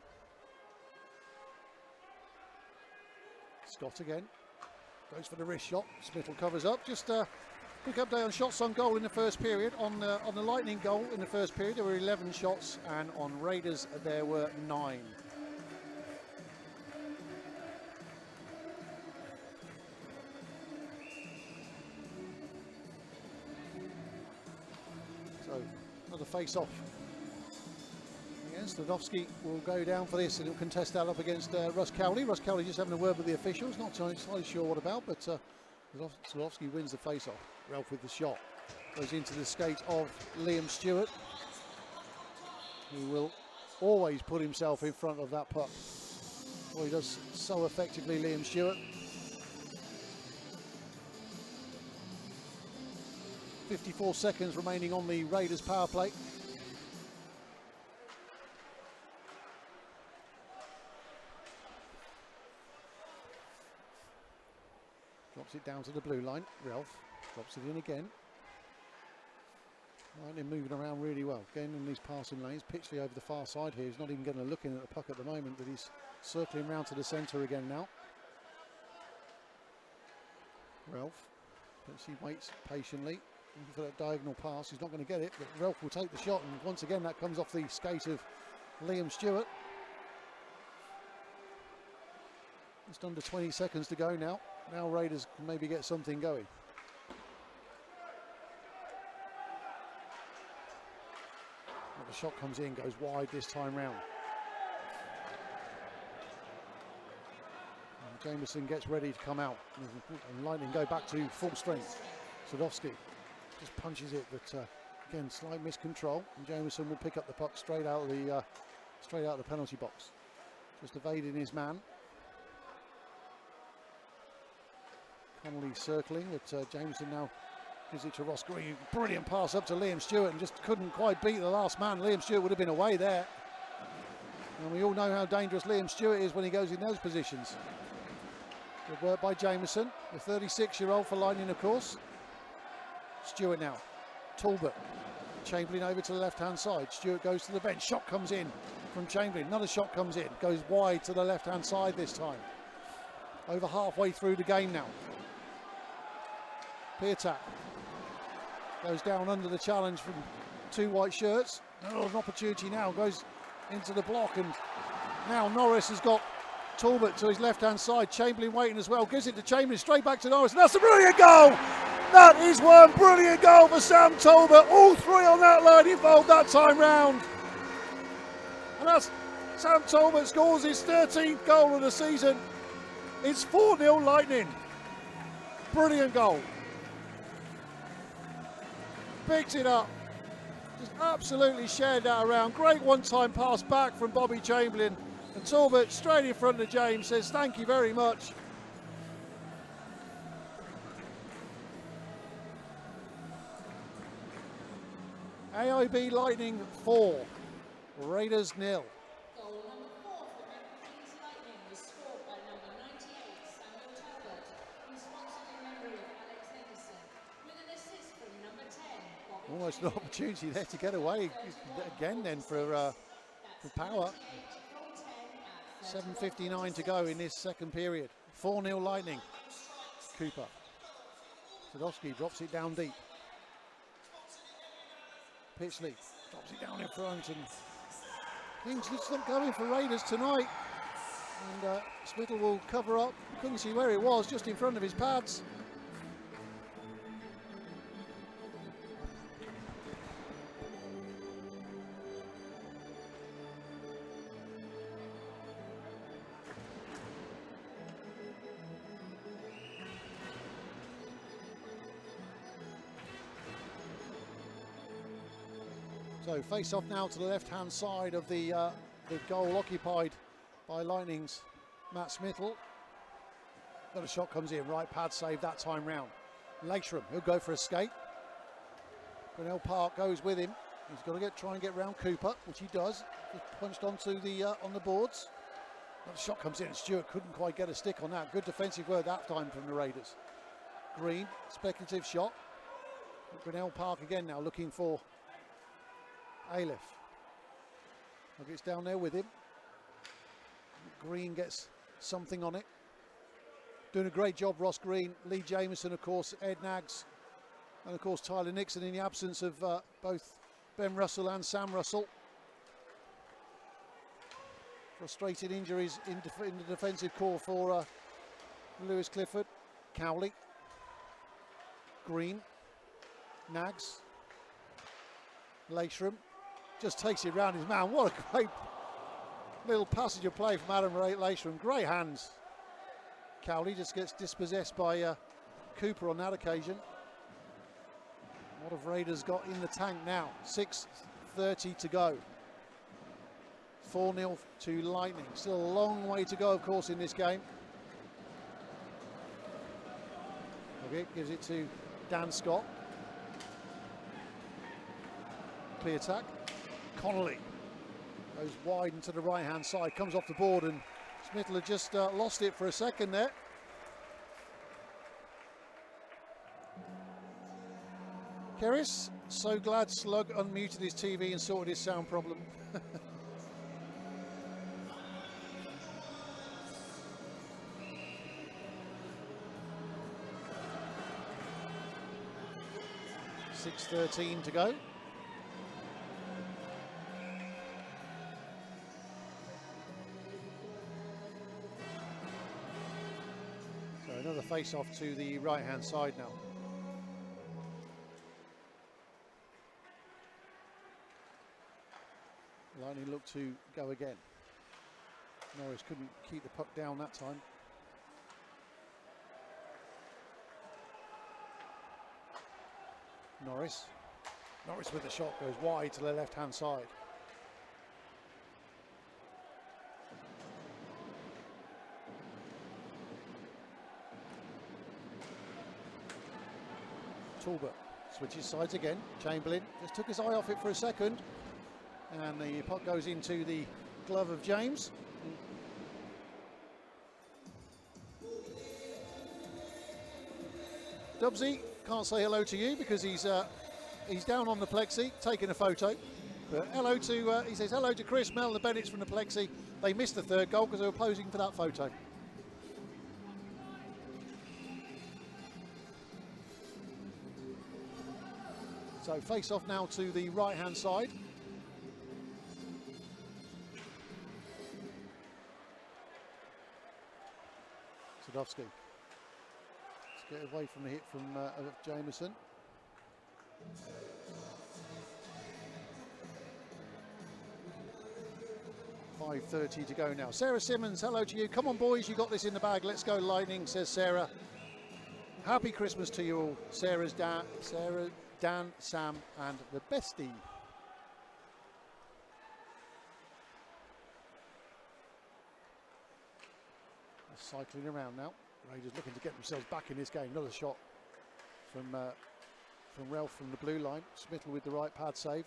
Scott again. Goes for the wrist shot. Smith covers up. Just a quick update on shots on goal in the first period. On the Lightning goal in the first period there were 11 shots, and on Raiders there were 9. Another face-off. Again, Stadowski will go down for this, and he'll contest that up against Russ Cowley. Russ Cowley just having a word with the officials, not entirely sure what about, but Stadowski wins the face-off. Ralph with the shot. Goes into the skate of Liam Stewart, who will always put himself in front of that puck. Well, he does so effectively, Liam Stewart. 54 seconds remaining on the Raiders power play. Drops it down to the blue line. Ralph drops it in again. Lightning moving around really well. Again in these passing lanes. Pitchley over the far side here. He's not even getting a look in at the puck at the moment, but he's circling round to the centre again now. Ralph, he waits patiently for that diagonal pass. He's not going to get it, but Ralph will take the shot, and once again that comes off the skate of Liam Stewart. Just under 20 seconds to go now. Now Raiders can maybe get something going. Well, the shot comes in, goes wide this time round. And Jameson gets ready to come out, and Lightning go back to full strength. Sadowski just punches it, but again, slight miscontrol, and Jameson will pick up the puck straight out of the penalty box, just evading his man. Connolly circling, but Jameson now Gives it to Ross Green. Brilliant pass up to Liam Stewart and just couldn't quite beat the last man. Liam Stewart would have been away there. And we all know how dangerous Liam Stewart is when he goes in those positions. Good work by Jameson, the 36-year-old for Lightning, of course. Stewart now. Talbot. Chamberlain over to the left-hand side. Stewart goes to the bench. Shot comes in from Chamberlain. Another shot comes in. Goes wide to the left-hand side this time. Over halfway through the game now. Piatak goes down under the challenge from two white shirts. Oh, an opportunity now. Goes into the block, and now Norris has got Talbot to his left-hand side. Chamberlain waiting as well. Gives it to Chamberlain, straight back to Norris. And that's a brilliant goal! That is one brilliant goal for Sam Talbot. All three on that line involved that time round. And that's Sam Talbot scores his 13th goal of the season. It's 4-0 Lightning. Brilliant goal. Picks it up. Just absolutely shared that around. Great one-time pass back from Bobby Chamberlain. And Talbot straight in front of James says thank you very much. AIB Lightning 4, Raiders 0. Goal number 4 for Penalties Lightning was scored by number 98, Samuel Talbot, who sponsored in memory of Alex Henderson, with an assist from number 10, Bobby Almost an opportunity there to get away again then for Power. 7:59 to go in this second period. 4-0 Lightning. Cooper. Sadowski drops it down deep. Pitchley drops it down in front, and things just not going for Raiders tonight. And Spittle will cover up. Couldn't see where it was, just in front of his pads. So face off now to the left-hand side of the goal occupied by Lightning's Matt Smittle. Got a shot comes in, right pad save that time round. Lakesham, he'll go for a skate. Grinnell Park goes with him. He's got to try and get round Cooper, which he does. Just punched onto the on the boards. Another shot comes in, and Stewart couldn't quite get a stick on that. Good defensive work that time from the Raiders. Green, speculative shot. Grinnell Park again now looking for Aleph. Gets down there with him. Green gets something on it. Doing a great job, Ross Green. Lee Jameson, of course, Ed Naggs, and of course Tyler Nixon in the absence of both Ben Russell and Sam Russell. Frustrated injuries in the defensive core for Lewis Clifford. Cowley. Green. Naggs. Lakesham. Just takes it round his man. What a great little passage of play from Adam Lakesham. Great hands. Cowley just gets dispossessed by Cooper on that occasion. What have Raiders got in the tank now? 6:30 to go. 4-0 to Lightning. Still a long way to go, of course, in this game. Okay, gives it to Dan Scott. Clear attack. Connolly goes wide into the right-hand side, comes off the board, and Smittle had just lost it for a second there. Keris, so glad Slug unmuted his TV and sorted his sound problem. .6:13 to go. Another face-off to the right-hand side now. Lightning look to go again. Norris couldn't keep the puck down that time. Norris with the shot, goes wide to the left-hand side. Talbot switches sides again. Chamberlain just took his eye off it for a second, and the puck goes into the glove of James. Dubsy can't say hello to you because he's down on the plexi taking a photo. But hello to he says hello to Chris, Mel, the Bennetts from the plexi. They missed the third goal because they were posing for that photo. So face off now to the right hand side. Sadowski. Let's get away from the hit from Jameson. .5:30 to go now. Sarah Simmons, hello to you. Come on, boys, you got this in the bag. Let's go, Lightning, says Sarah. Happy Christmas to you all. Sarah, Dan, Sam, and the bestie. Cycling around now. Raiders looking to get themselves back in this game. Another shot from Ralph from the blue line. Smittle with the right pad save.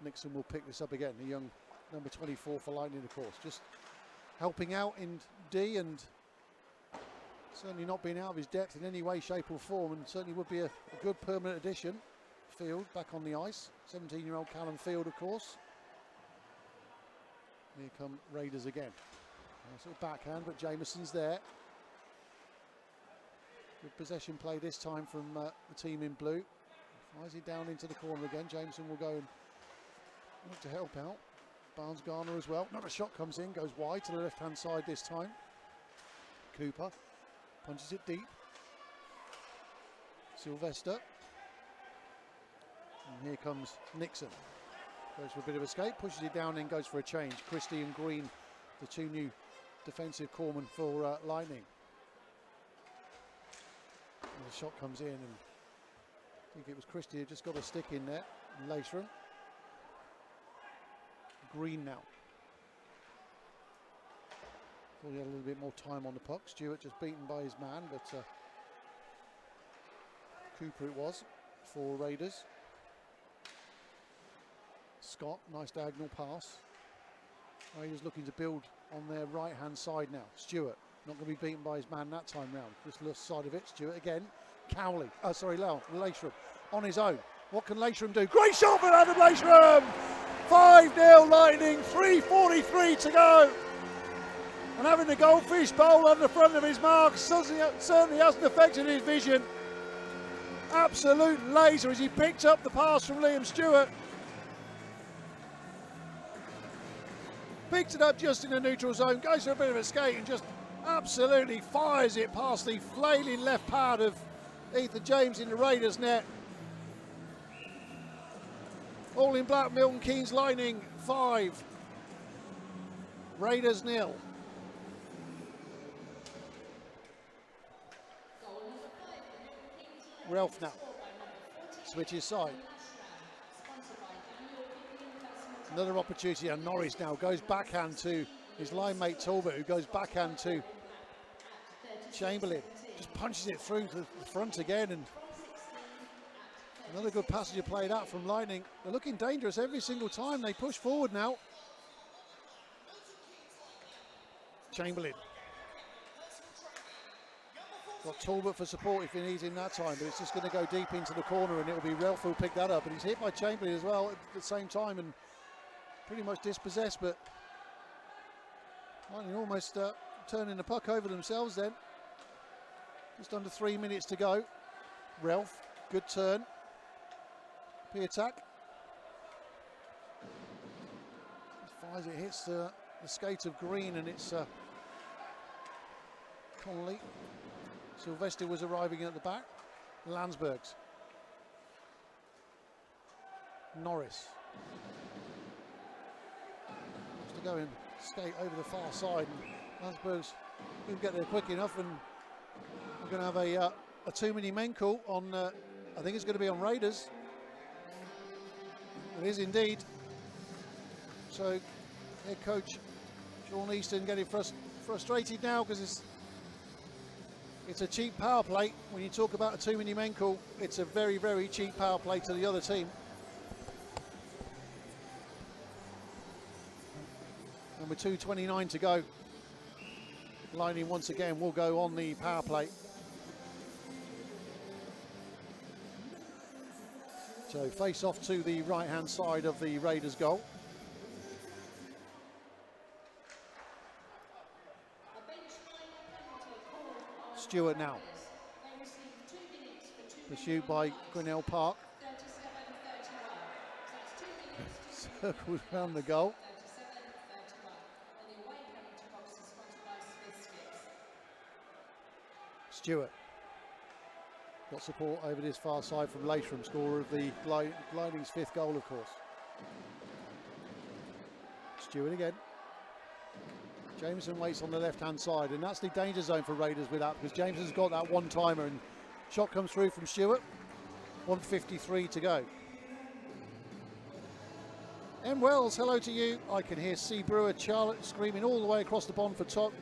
Nixon will pick this up again. The young number 24 for Lightning, of course. Just helping out in D, and certainly not being out of his depth in any way, shape or form, and certainly would be a good permanent addition. Field back on the ice. 17-year-old Callum Field, of course. Here come Raiders again. Nice little backhand, but Jameson's there. Good possession play this time from the team in blue. Fires it down into the corner again. Jameson will go and look to help out. Barnes Garner as well. Another shot comes in, goes wide to the left-hand side this time. Cooper punches it deep. Sylvester. And here comes Nixon. Goes for a bit of escape, pushes it down and goes for a change. Christie and Green, the two new defensive corpsmen for Lightning. And the shot comes in, and I think it was Christie who just got a stick in there. And Laceram. Green now. Thought he had a little bit more time on the puck. Stewart just beaten by his man, but Cooper it was for Raiders. Scott, nice diagonal pass. Raiders looking to build on their right hand side now. Stewart not going to be beaten by his man that time round. Just left side of it. Stewart again. Cowley, Laceram on his own. What can Laceram do? Great shot for Adam Laceram! 5-0 Lightning, 3:43 to go. And having the goldfish bowl on the front of his mark certainly hasn't affected his vision. Absolute laser as he picked up the pass from Liam Stewart. Picked it up just in the neutral zone, goes for a bit of a skate and just absolutely fires it past the flailing left pad of Ethan James in the Raiders net. All in black, Milton Keynes Lightning 5, Raiders 0. Ralph now switches side. Another opportunity, and Norris now goes backhand to his line mate Talbot, who goes backhand to Chamberlain. Just punches it through to the front again, and another good passage played out from Lightning. They're looking dangerous every single time they push forward now. Chamberlain. Got Talbot for support if he needs him that time, but it's just going to go deep into the corner, and it'll be Ralph who'll pick that up. And he's hit by Chamberlain as well at the same time, and pretty much dispossessed, but Lightning almost turning the puck over themselves then. Just under 3 minutes to go. Ralph, good turn. P-attack. Fires it, hits the skate of Green, and it's Connolly. Sylvester was arriving at the back. Landsbergs. Norris. Wants to go and skate over the far side, and Landsbergs didn't get there quick enough, and we're going to have a too many men call on, I think it's going to be on Raiders. It is indeed. So head coach Sean Easton getting frustrated now because It's a cheap power play. When you talk about a too many men call, it's a very, very cheap power play to the other team. And with 2:29 to go, Lightning once again will go on the power play. So face off to the right hand side of the Raiders goal. Stewart now. Pursued by Grinnell Park. Circles around the goal. Stewart. Got support over this far side from Latram, scorer of the Lightning's 5th goal, of course. Stewart again. Jameson waits on the left-hand side, and that's the danger zone for Raiders with that, because Jameson's got that one-timer, and shot comes through from Stewart. 1:53 to go. M. Wells, hello to you. I can hear C. Brewer, Charlotte screaming all the way across the pond for Talbot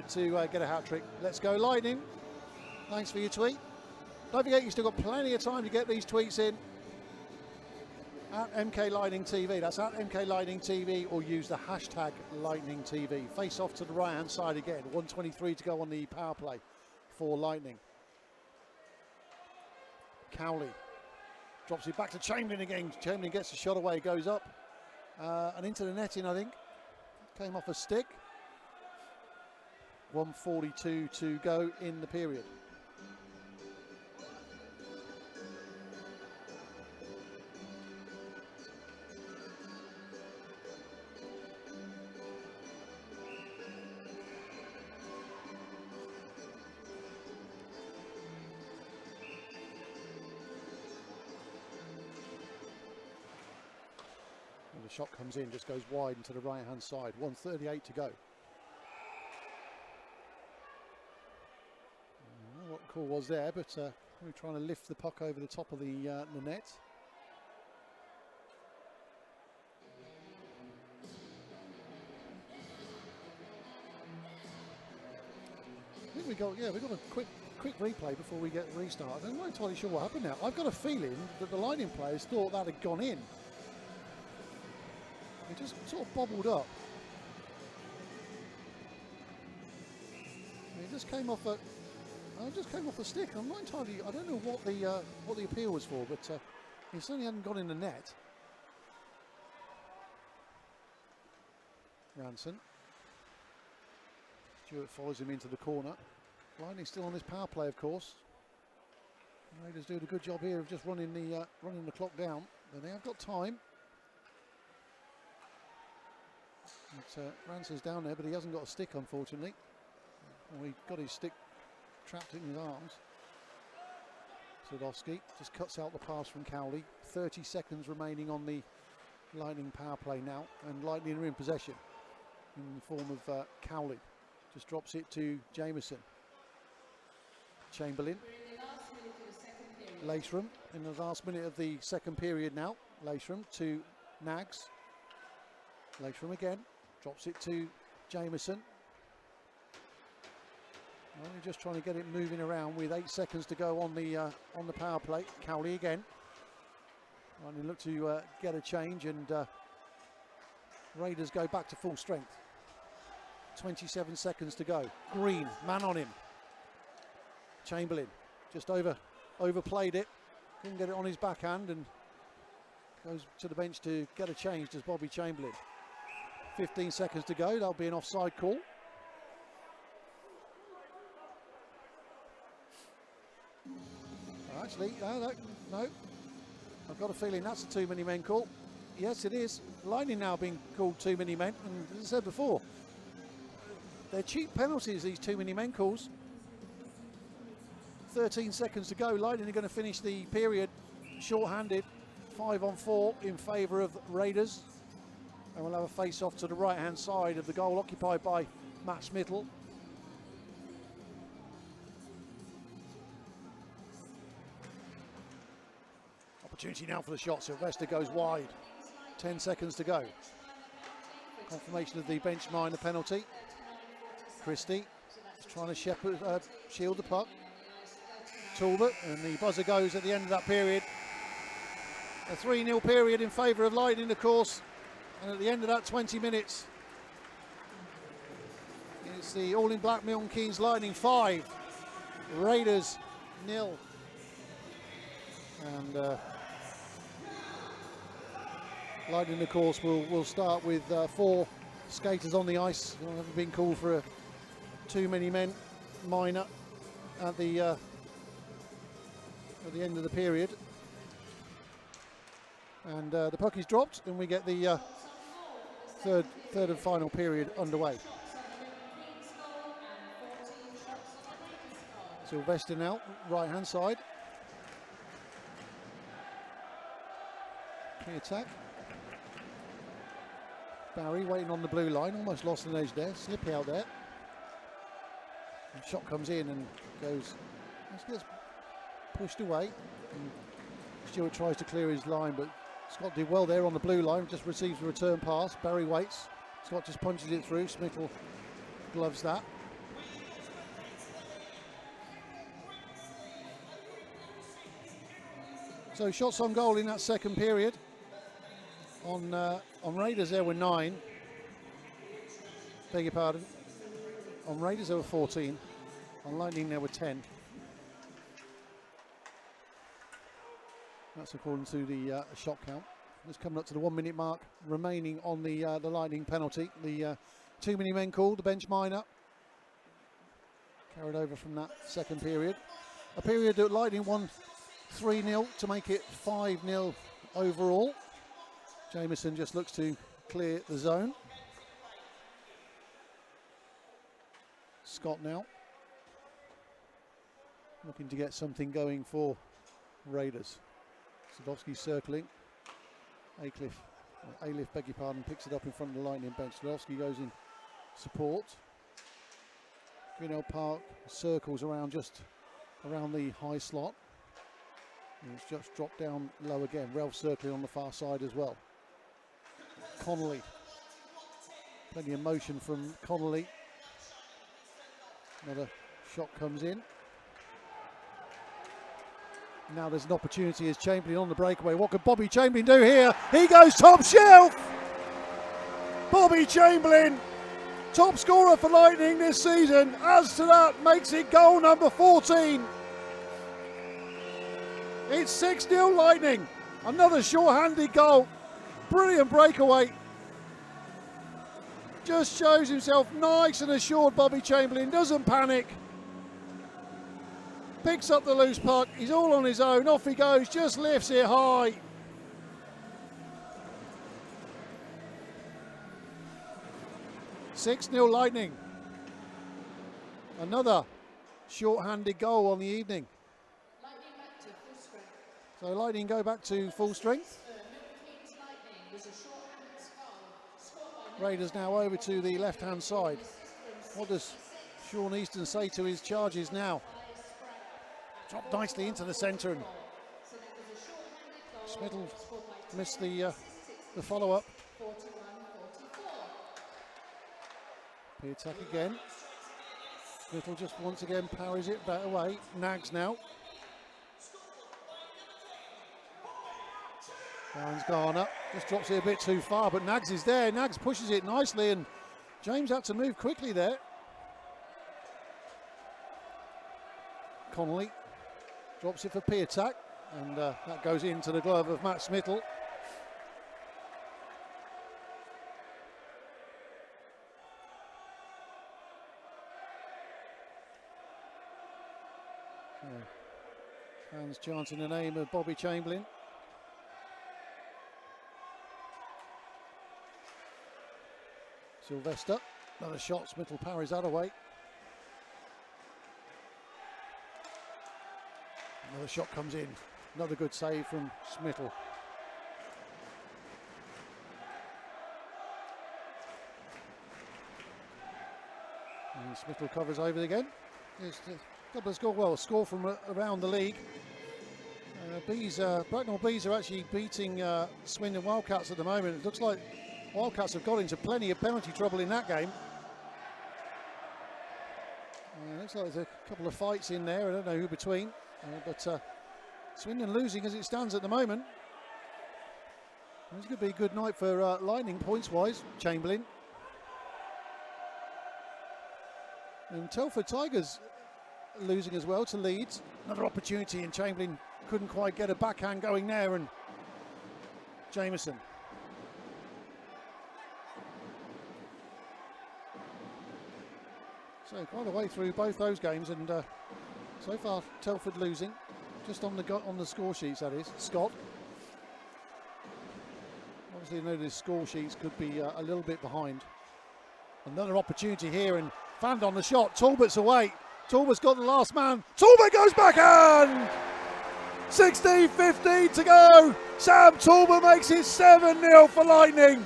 to get a hat-trick. Let's go Lightning. Thanks for your tweet. Don't forget, you've still got plenty of time to get these tweets in. At MK Lightning TV, that's at MK Lightning TV, or use the hashtag Lightning TV. Face off to the right hand side again. 1:23 to go on the power play for Lightning. Cowley drops it back to Chamberlain again. Chamberlain gets the shot away, goes up and into the netting, I think. Came off a stick. 1:42 to go in the period. The shot comes in, just goes wide into the right hand side. 1:38 to go. I don't know what the call was there, but we're trying to lift the puck over the top of the net. I think we got a quick replay before we get restarted. I'm not entirely sure what happened now. I've got a feeling that the Lightning players thought that had gone in. It just sort of bobbled up. It just came off a stick. I'm not entirely. I don't know what the appeal was for, but he certainly hadn't gone in the net. Ranson. Stewart follows him into the corner. Lightning still on this power play, of course. The Raiders doing a good job here of just running the clock down. But they have got time. Ranson's down there, but he hasn't got a stick, unfortunately. Well, he got his stick trapped in his arms. Sadowski just cuts out the pass from Cowley. 30 seconds remaining on the Lightning power play now, and Lightning are in possession in the form of Cowley. Just drops it to Jameson. Chamberlain. Latram in the last minute of the second period now. Latram to Nags. Latram again. Drops it to Jameson. Only just trying to get it moving around with 8 seconds to go on the power play. Cowley again. Only look to get a change, and Raiders go back to full strength. 27 seconds to go. Green, man on him. Chamberlain just overplayed it. Couldn't get it on his backhand, and goes to the bench to get a change, does Bobby Chamberlain. 15 seconds to go. That'll be an offside call. Actually, no. I've got a feeling that's a too many men call. Yes, it is. Lightning now being called too many men. And as I said before, they're cheap penalties, these too many men calls. 13 seconds to go. Lightning are going to finish the period short-handed. 5-on-4 in favour of Raiders. And we'll have a face-off to the right-hand side of the goal, occupied by Matt Smittle. Opportunity now for the shot. Sylvester goes wide. 10 seconds to go. Confirmation of the bench minor penalty. Christie trying to shield the puck. Talbot, and the buzzer goes at the end of that period. A 3-0 period in favour of Lightning, of course, and at the end of that 20 minutes, it's the All in Black Milton Keynes Lightning 5, Raiders 0. And Lightning, of course, will start with 4 skaters on the ice. They haven't been called for a too many men minor at the end of the period. And the puck is dropped, and we get the third and final period underway. Sylvester now, right hand side. Clear attack. Barry waiting on the blue line, almost lost an edge there, slippy out there. And shot comes in and gets pushed away. And Stewart tries to clear his line, but Scott did well there on the blue line, just receives a return pass. Barry waits, Scott just punches it through, Smittle gloves that. So shots on goal in that second period. On Raiders there were 9. Beg your pardon. On Raiders there were 14. On Lightning there were 10. That's according to the shot count. It's coming up to the 1 minute mark remaining on the Lightning penalty. The too many men called, the bench minor. Carried over from that second period. A period that Lightning won 3-0 to make it 5-0 overall. Jameson just looks to clear the zone. Scott now looking to get something going for Raiders. Sadowski circling. Aliff, beg your pardon, picks it up in front of the Lightning bench. Sadowski goes in support. Grinnell Park circles around just around the high slot. And it's just dropped down low again. Ralph circling on the far side as well. Connolly. Plenty of motion from Connolly. Another shot comes in. Now there's an opportunity as Chamberlain on the breakaway. What could Bobby Chamberlain do here? He goes top shelf! Bobby Chamberlain, top scorer for Lightning this season. Adds to that, makes it goal number 14. It's 6-0 Lightning. Another short-handed goal. Brilliant breakaway. Just shows himself nice and assured, Bobby Chamberlain. Doesn't panic. Picks up the loose puck. He's all on his own. Off he goes. Just lifts it high. "6-0 Lightning." Another short-handed goal on the evening. So Lightning go back to full strength. Raiders now over to the left-hand side. What does Sean Easton say to his charges now? Dropped nicely into the centre, and Smittle missed the follow-up. Attack again. Smittle just once again parries it back away. Nags now. Barron's gone up, just drops it a bit too far, but Nags is there. Nags pushes it nicely, and James had to move quickly there. Connolly drops it for P-attack, and that goes into the glove of Matt Smittle. Fans chanting the name of Bobby Chamberlain. Sylvester, another shot, Smittle parries that away. Another shot comes in, another good save from Smittle. And Smittle covers over again. There's a couple of score, well, a score from around the league. Bracknell Bees are actually beating Swindon Wildcats at the moment. It looks like Wildcats have got into plenty of penalty trouble in that game. Looks like there's a couple of fights in there. I don't know who between, but Swindon losing as it stands at the moment. It's going to be a good night for Lightning points-wise. Chamberlain. And Telford Tigers losing as well to Leeds. Another opportunity, and Chamberlain couldn't quite get a backhand going there, and Jameson. So quite a way through both those games, and so far Telford losing, just on the score sheets, that is. Scott. Obviously, you know the score sheets could be a little bit behind. Another opportunity here, and fanned on the shot. Talbot's away. Talbot's got the last man. Talbot goes backhand! 16:15 to go. Sam Talbot makes it 7-0 for Lightning.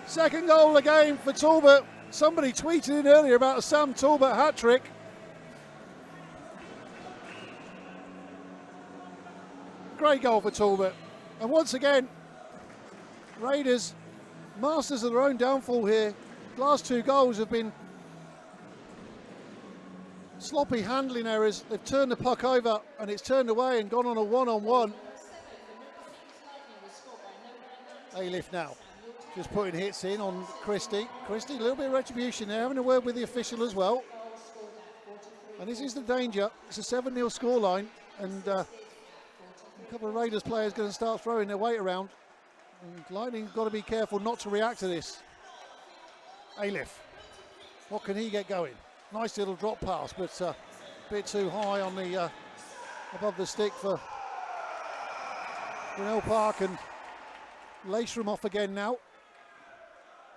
Second goal of the game for Talbot. Somebody tweeted in earlier about a Sam Talbot hat-trick. Great goal for Talbot. And once again, Raiders, masters of their own downfall here. The last two goals have been sloppy handling errors. They've turned the puck over and it's turned away and gone on a one-on-one. Aliff now, just putting hits in on Christie. Christie, a little bit of retribution there, having a word with the official as well. And this is the danger. It's a 7-0 scoreline, and a couple of Raiders players going to start throwing their weight around. And Lightning got to be careful not to react to this. Aliff, what can he get going? Nice little drop pass, but a bit too high on the above the stick for Grinnell Park, and Laceram off again now.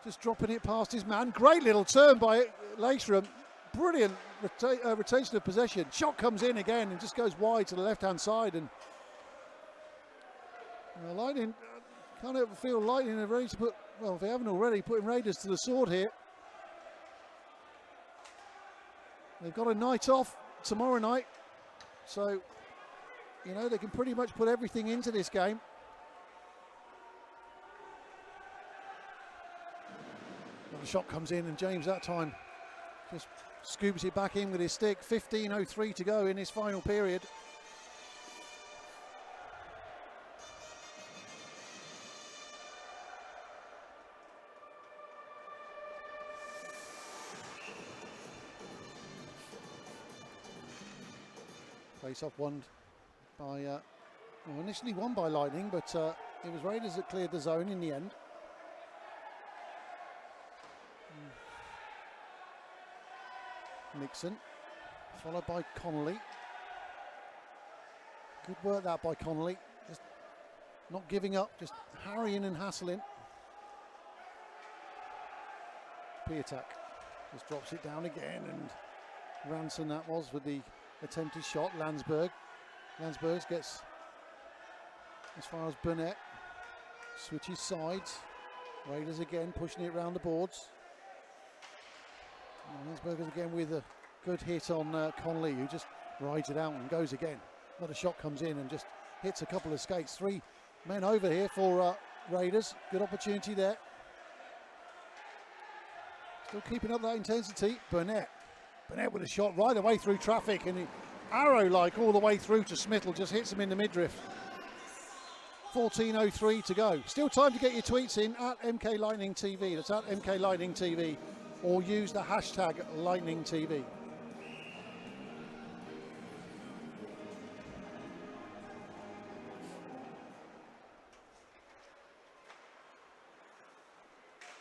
Just dropping it past his man. Great little turn by Laceram. Brilliant rotation of possession. Shot comes in again and just goes wide to the left-hand side. And Lightning, can't ever feel Lightning are ready to put, well, if they haven't already, putting Raiders to the sword here. They've got a night off tomorrow night, so you know they can pretty much put everything into this game. Another shot comes in, and James that time just scoops it back in with his stick. 15:03 to go in his final period. Face-off won by, well, initially won by Lightning, but it was Raiders that cleared the zone in the end. Nixon, followed by Connolly. Good work that by Connolly, just not giving up, just harrying and hassling. Piatak just drops it down again, and Ranson that was with the attempted shot. Landsberg gets as far as Burnett, switches sides. Raiders again pushing it around the boards. Landsberg again with a good hit on Connolly, who just rides it out and goes again. Another shot comes in and just hits a couple of skates. 3 men over here for Raiders. Good opportunity there. Still keeping up that intensity. Burnett with a shot right the way through traffic, and arrow-like all the way through to Smittle, just hits him in the midriff. 14:03 to go. Still time to get your tweets in at MK Lightning TV. That's at MK Lightning TV, or use the hashtag Lightning TV.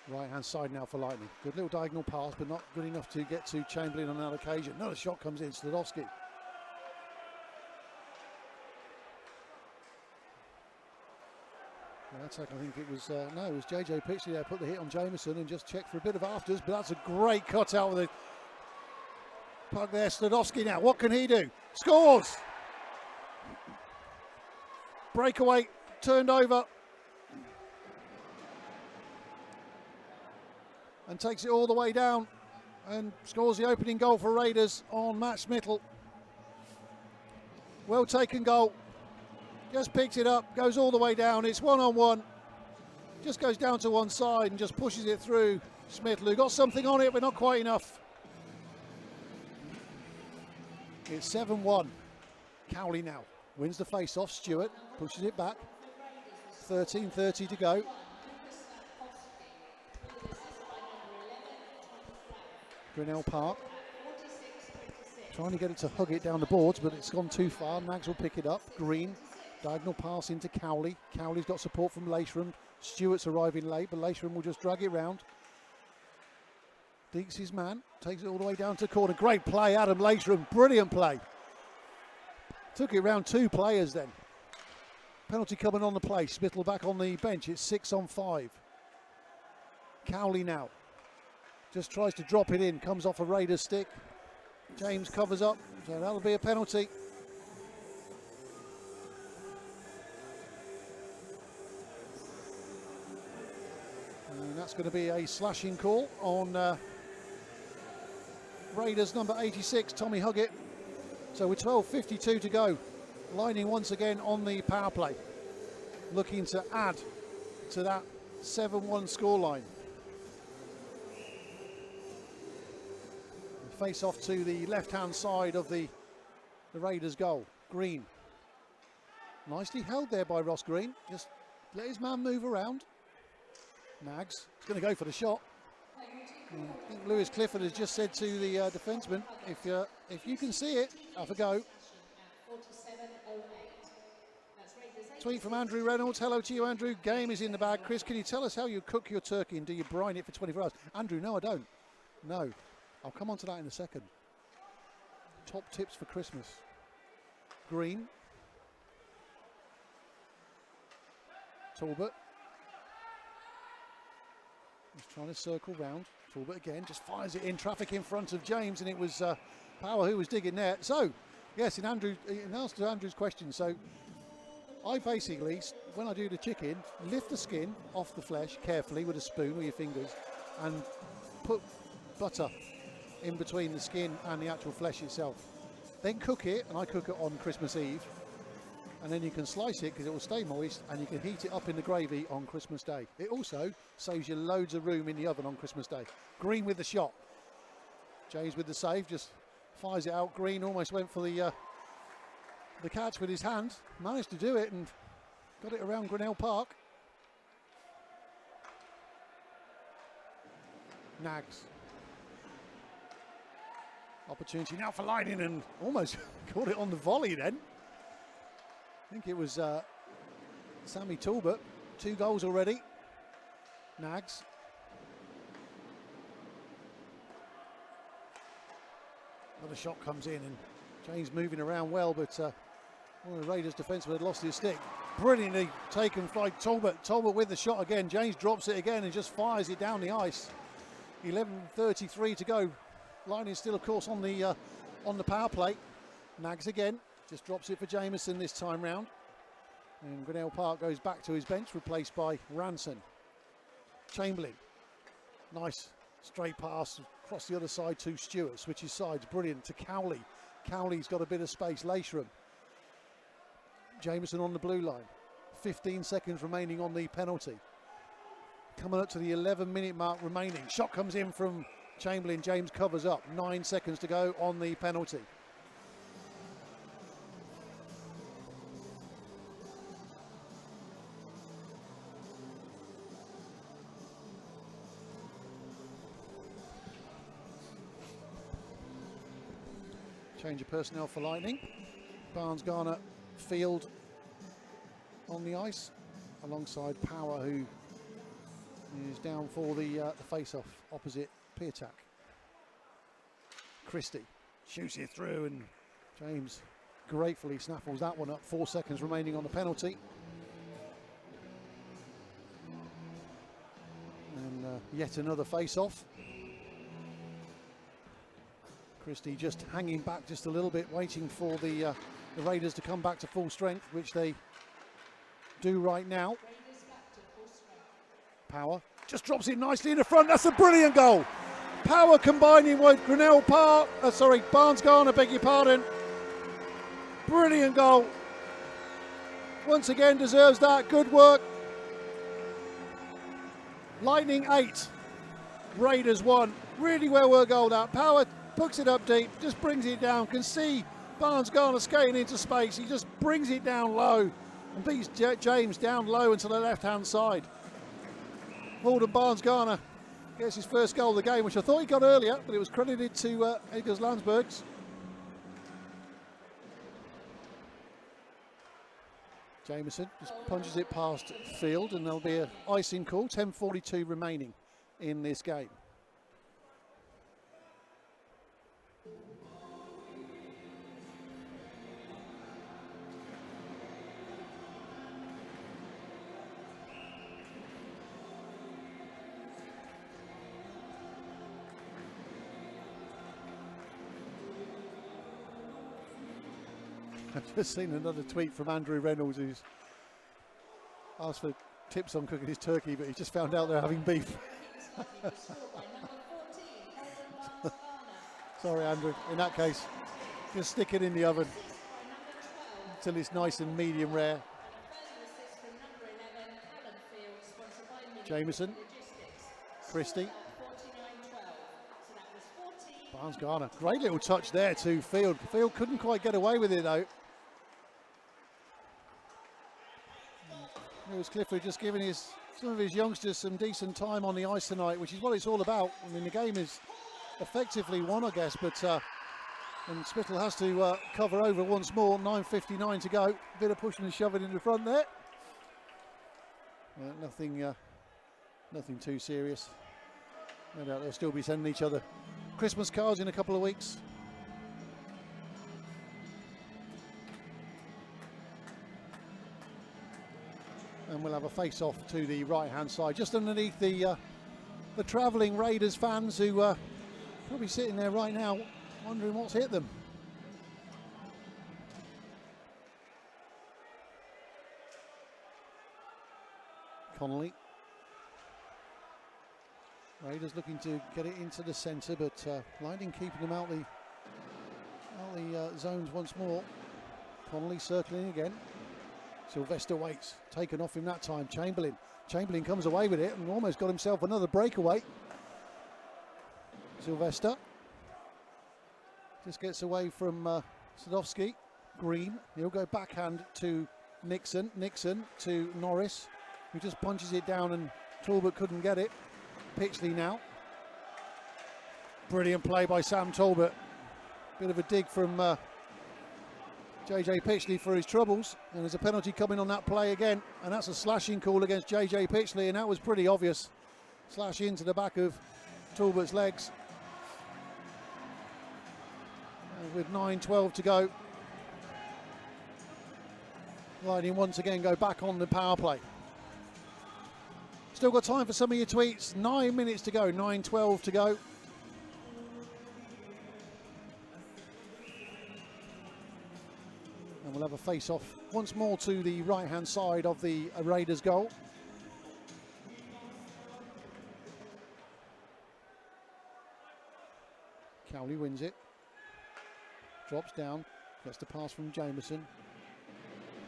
Right hand side now for Lightning. Good little diagonal pass, but not good enough to get to Chamberlain on that occasion. Another shot comes in, Sludowski. I think it was, no, it was JJ Pitchley there, put the hit on Jameson and just checked for a bit of afters, but that's a great cut out with the puck there. Sludowski now, what can he do? Scores! Breakaway, turned over. And takes it all the way down and scores the opening goal for Raiders on Matt Smittle. Well taken goal. Just picks it up, goes all the way down. It's 1-on-1. just goes down to one side and just pushes it through. Smith-Lew got something on it, but not quite enough. It's 7-1. Cowley now wins the face-off. Stewart pushes it back. 13:30 to go. Grinnell Park trying to get it to hug it down the boards, but it's gone too far. Nags will pick it up. Green, diagonal pass into Cowley. Cowley's got support from Leishram. Stewart's arriving late, but Leishram will just drag it round. Deeks his man, takes it all the way down to the corner. Great play, Adam Leishram, brilliant play. Took it round 2 players then. Penalty coming on the play. Spittle back on the bench. It's 6-on-5. Cowley now just tries to drop it in, comes off a Raiders stick. James covers up, so that'll be a penalty. And that's going to be a slashing call on Raiders number 86, Tommy Huggett. So with 12:52 to go, lining once again on the power play, looking to add to that 7-1 scoreline. Face off to the left-hand side of the Raiders goal. Green. Nicely held there by Ross Green. Just let his man move around. Nags is going to go for the shot. I think Lewis Clifford has just said to the defenseman, if you can see it, have a go. Tweet from Andrew Reynolds. Hello to you, Andrew. Game is in the bag. Chris, can you tell us how you cook your turkey and do you brine it for 24 hours? Andrew, no, I don't. No. I'll come on to that in a second. Top tips for Christmas. Green. Talbot. He's trying to circle round. Talbot again, just fires it in. Traffic in front of James, and it was Power who was digging there. So, yes, in answer to Andrew's question, so I basically, when I do the chicken, lift the skin off the flesh carefully with a spoon or your fingers and put butter in between the skin and the actual flesh itself. Then cook it, and I cook it on Christmas Eve, and then you can slice it because it will stay moist, and you can heat it up in the gravy on Christmas Day. It also saves you loads of room in the oven on Christmas Day. Green with the shot. James with the save, just fires it out. Green almost went for the catch with his hand, managed to do it and got it around Grinnell Park. Nags. Opportunity now for Lining, and almost caught it on the volley then. I think it was Sammy Talbot. 2 goals already. Nags. Another shot comes in, and James moving around well, but one of the Raiders defensemen had lost his stick. Brilliantly taken flight. Talbot with the shot again. James drops it again and just fires it down the ice. 11:33 to go. Line is still, of course, on the power play. Nags again, just drops it for Jameson this time round. And Grinnell Park goes back to his bench, replaced by Ranson. Chamberlain, nice straight pass across the other side to Stewart. Switches sides, brilliant, to Cowley. Cowley's got a bit of space. Leishram. Jameson on the blue line. 15 seconds remaining on the penalty. Coming up to the 11-minute mark remaining. Shot comes in from Chamberlain. James covers up. 9 seconds to go on the penalty. Change of personnel for Lightning. Barnes, Garner, Field on the ice alongside Power, who is down for the face-off opposite Piatak. Christie shoots it through, and James gratefully snaffles that one up. 4 seconds remaining on the penalty. And yet another face-off. Christie just hanging back just a little bit, waiting for the Raiders to come back to full strength, which they do right now. Power just drops it nicely in the front. That's a brilliant goal. Power combining with Grinnell Park. Barnes Garner, beg your pardon. Brilliant goal. Once again deserves that. Good work. Lightning 8, Raiders 1. Really well worked goal that. Power puts it up deep, just brings it down. Can see Barnes-Garner skating into space. He just brings it down low and beats James down low into the left-hand side. Alden Barnes-Garner gets his first goal of the game, which I thought he got earlier, but it was credited to Eggers Landsbergs. Jameson just punches it past Field, and there'll be an icing call. 10:42 remaining in this game. I've just seen another tweet from Andrew Reynolds, who's asked for tips on cooking his turkey, but he just found out they're having beef. Sorry, Andrew. In that case, just stick it in the oven until it's nice and medium rare. Jameson, Christie, Barnes-Garner. Great little touch there to Field. Field couldn't quite get away with it though. It was Clifford just giving some of his youngsters some decent time on the ice tonight, which is what it's all about. I mean, the game is effectively won, I guess, but and Spittle has to cover over once more. 9:59 to go. Bit of pushing and shoving in the front there. Nothing too serious. No doubt they'll still be sending each other Christmas cards in a couple of weeks. And we'll have a face-off to the right-hand side, just underneath the travelling Raiders fans who are probably sitting there right now wondering what's hit them. Connolly. Raiders looking to get it into the centre, but Lightning keeping them out the zones once more. Connolly circling again. Sylvester waits, taken off him that time. Chamberlain comes away with it and almost got himself another breakaway. Sylvester just gets away from Sadowski. Green, he'll go backhand to Nixon. Nixon to Norris, who just punches it down and Talbot couldn't get it. Pitchley now. Brilliant play by Sam Talbot. Bit of a dig from JJ Pitchley for his troubles, and there's a penalty coming on that play again, and that's a slashing call against JJ Pitchley, and that was pretty obvious. Slash into the back of Talbot's legs. And with 9:12 to go, Lightning once again go back on the power play. Still got time for some of your tweets. 9 minutes to go, 9:12 to go. And we'll have a face-off once more to the right-hand side of the Raiders goal. Cowley wins it. Drops down. Gets the pass from Jameson.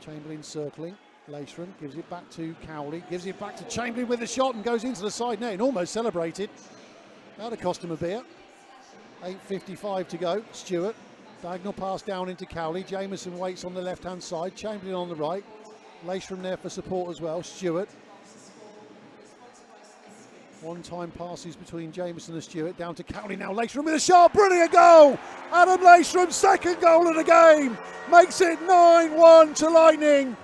Chamberlain circling. Laceram gives it back to Cowley. Gives it back to Chamberlain with a shot and goes into the side net and almost celebrated. That'd have cost him a beer. 8:55 to go. Stewart. Diagonal pass down into Cowley. Jameson waits on the left-hand side. Chamberlain on the right. Laceram there for support as well. Stewart. One-time passes between Jameson and Stewart. Down to Cowley now. Laceram with a shot. Brilliant goal! Adam Laceram, second goal of the game. Makes it 9-1 to Lightning.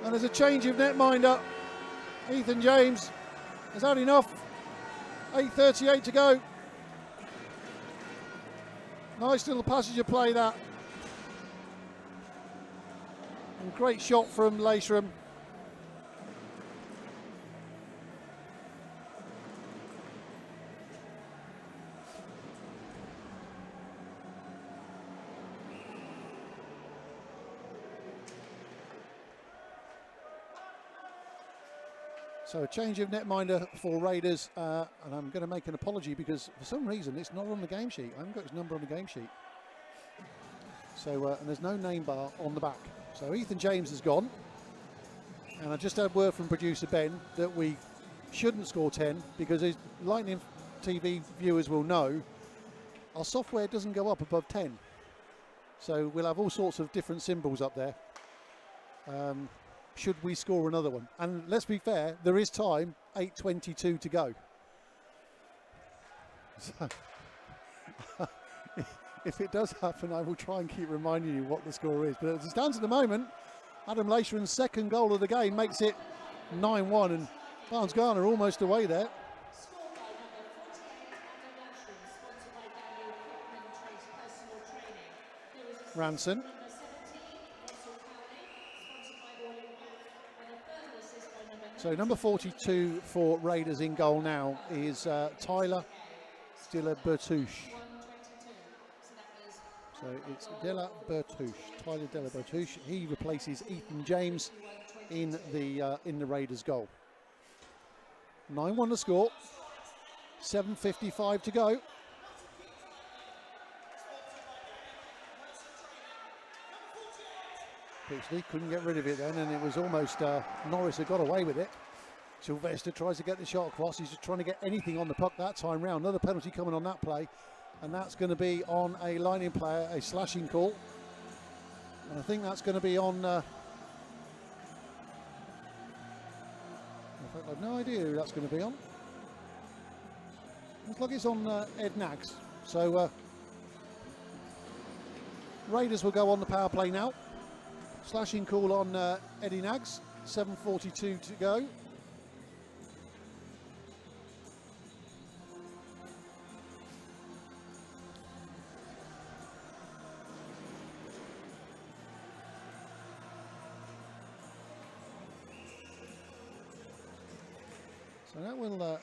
And there's a change of netminder. Ethan James has had enough. 8:38 to go. Nice little passage of play that. And great shot from Laceram. So a change of netminder for Raiders, and I'm going to make an apology because for some reason it's not on the game sheet. I haven't got his number on the game sheet. So and there's no name bar on the back. So Ethan James is gone, And I just had word from producer Ben that we shouldn't score 10 because as Lightning TV viewers will know, our software doesn't go up above 10. So we'll have all sorts of different symbols up there. Should we score another one? And let's be fair, there is time, 8:22 to go. So if it does happen, I will try and keep reminding you what the score is. But as it stands at the moment, Adam Leishman's second goal of the game makes it 9-1, and Barnes Garner almost away there. Scored by number 48, Adam Lashman, sponsored by Daniel Cookman Trace Personal Training. There was assist Ranson. from number 17, Russell Cowley, sponsored by Roy Wolf, and a further assist by number So number 42 for Raiders in goal now is Tyler De La Bertouche. 122. So that was So it's De La Bertouche, Tyler De La Bertouche. He replaces Ethan James in the Raiders goal. 9-1 to score. 7:55 to go. Pixley couldn't get rid of it then, and it was almost Norris had got away with it. Sylvester tries to get the shot across. He's just trying to get anything on the puck that time round. Another penalty coming on that play, and that's going to be on a Lightning player, a slashing call. And I think that's going to be on. In fact, I've no idea who that's going to be on. Looks like it's on Ed Nags. So Raiders will go on the power play now. Slashing call on Eddie Nags. 7:42 to go. So that will, if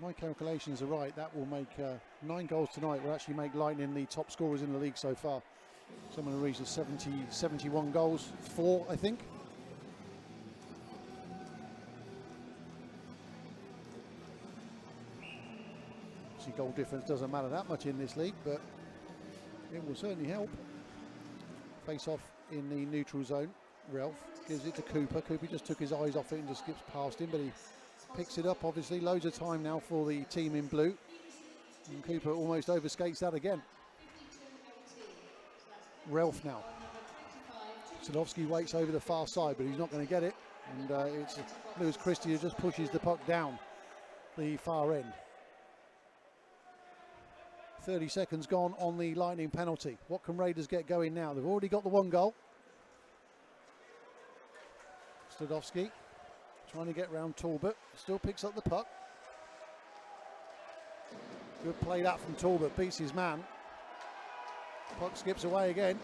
my calculations are right, that will make 9 goals tonight. Will actually make Lightning the top scorers in the league so far. Someone who reaches 71 goals, 4 I think. See, goal difference doesn't matter that much in this league, but it will certainly help. Face off in the neutral zone. Ralph gives it to Cooper. Cooper just took his eyes off it and just skips past him, but he picks it up. Obviously loads of time now for the team in blue, and Cooper almost overskates that again. Ralph now. Sadowski waits over the far side, but he's not going to get it, and it's Lewis Christie who just pushes the puck down the far end. 30 seconds gone on the Lightning penalty. What can Raiders get going now? They've already got the 1 goal. Sadowski trying to get round Talbot, still picks up the puck. Good play that from Talbot, beats his man. Puck skips away again,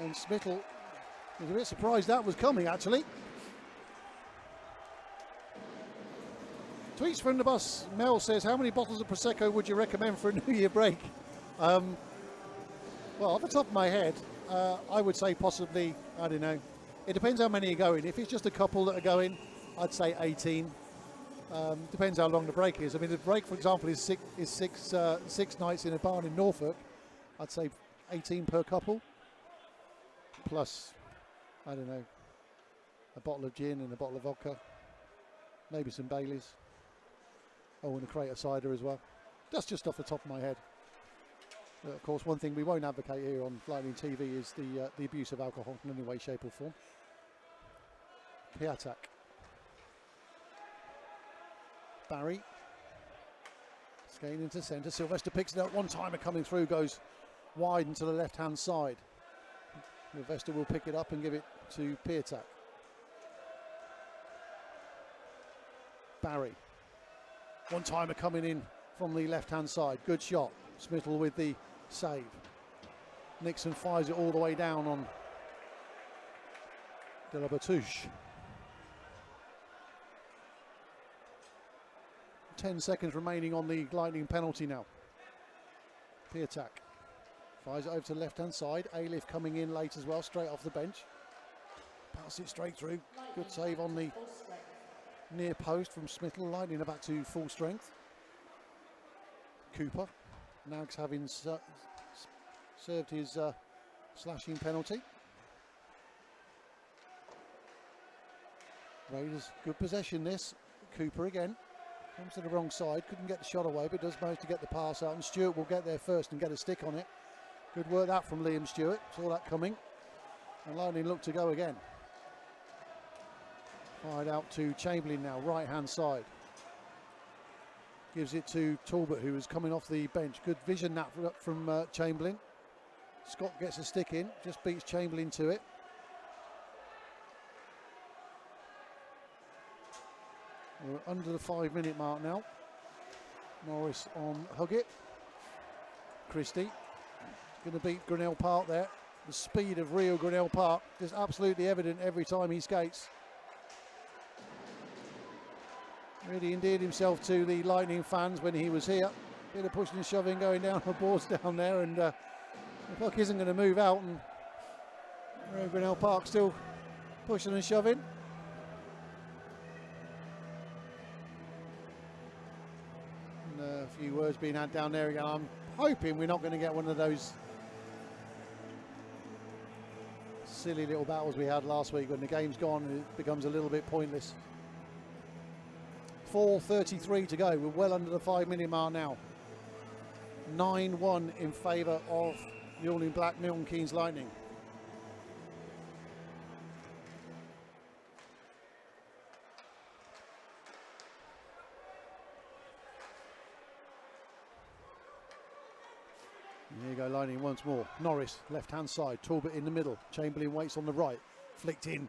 and Smittle was a bit surprised that was coming actually. Tweets from the bus, Mel says, how many bottles of Prosecco would you recommend for a New Year break? Well, off the top of my head, I would say possibly, I don't know, it depends how many are going. If it's just a couple that are going, I'd say 18. Depends how long the break is. I mean, the break, for example, is six nights in a barn in Norfolk. I'd say 18 per couple. Plus, I don't know, a bottle of gin and a bottle of vodka. Maybe some Baileys. Oh, and a crate of cider as well. That's just off the top of my head. Of course, one thing we won't advocate here on Lightning TV is the abuse of alcohol in any way, shape or form. Piatak. Barry. Skating into centre. Sylvester picks it up. One timer coming through, goes wide into the left-hand side. Sylvester will pick it up and give it to Piatak. Barry. One timer coming in from the left-hand side. Good shot. Smittle with the save. Nixon fires it all the way down on De La Bertouche. 10 seconds remaining on the Lightning penalty now. Piatak fires it over to the left-hand side. Aliff coming in late as well, straight off the bench. Pass it straight through. Good save on the near post from Smittle. Lightning about to full strength. Cooper, Nags having served his slashing penalty. Raiders, good possession this. Cooper again. Comes to the wrong side, couldn't get the shot away, but does manage to get the pass out, and Stewart will get there first and get a stick on it. Good work that from Liam Stewart, saw that coming. And Lightning look to go again. Fired out to Chamberlain now, right hand side. Gives it to Talbot, who is coming off the bench. Good vision that from Chamberlain. Scott gets a stick in, just beats Chamberlain to it. We're under the 5-minute mark now. Norris on Huggett. Christie going to beat Grinnell Park there. The speed of Rio Grinnell Park is absolutely evident every time he skates. Really endeared himself to the Lightning fans when he was here. Bit of pushing and shoving going down the boards down there, and the puck isn't going to move out, and Rio Grinnell Park still pushing and shoving. A few words being had down there again. I'm hoping we're not going to get one of those silly little battles we had last week when the game's gone and it becomes a little bit pointless. 4:33 to go. We're well under the 5-minute mark now. 9-1 in favour of the All in Black Milton Keynes Lightning. Here you go, Lightning once more. Norris, left-hand side. Talbot in the middle. Chamberlain waits on the right. Flicked in.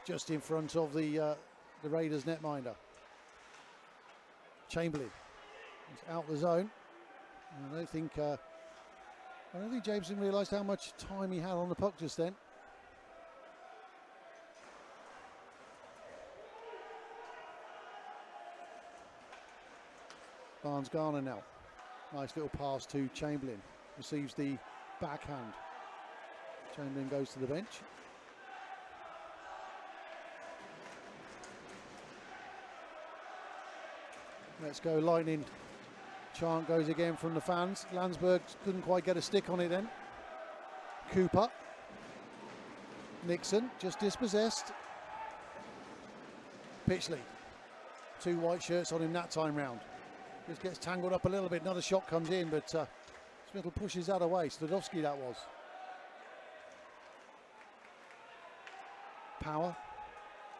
Just in front of the Raiders netminder. Chamberlain is out the zone. I don't think Jameson realised how much time he had on the puck just then. Barnes Garner now. Nice little pass to Chamberlain. Receives the backhand. Chamberlain goes to the bench. Let's go Lightning. Chant goes again from the fans. Landsberg couldn't quite get a stick on it then. Cooper. Nixon just dispossessed. Pitchley. 2 white shirts on him that time round. Just gets tangled up a little bit. Another shot comes in, but Smithel pushes that away. Sludowski that was. Power.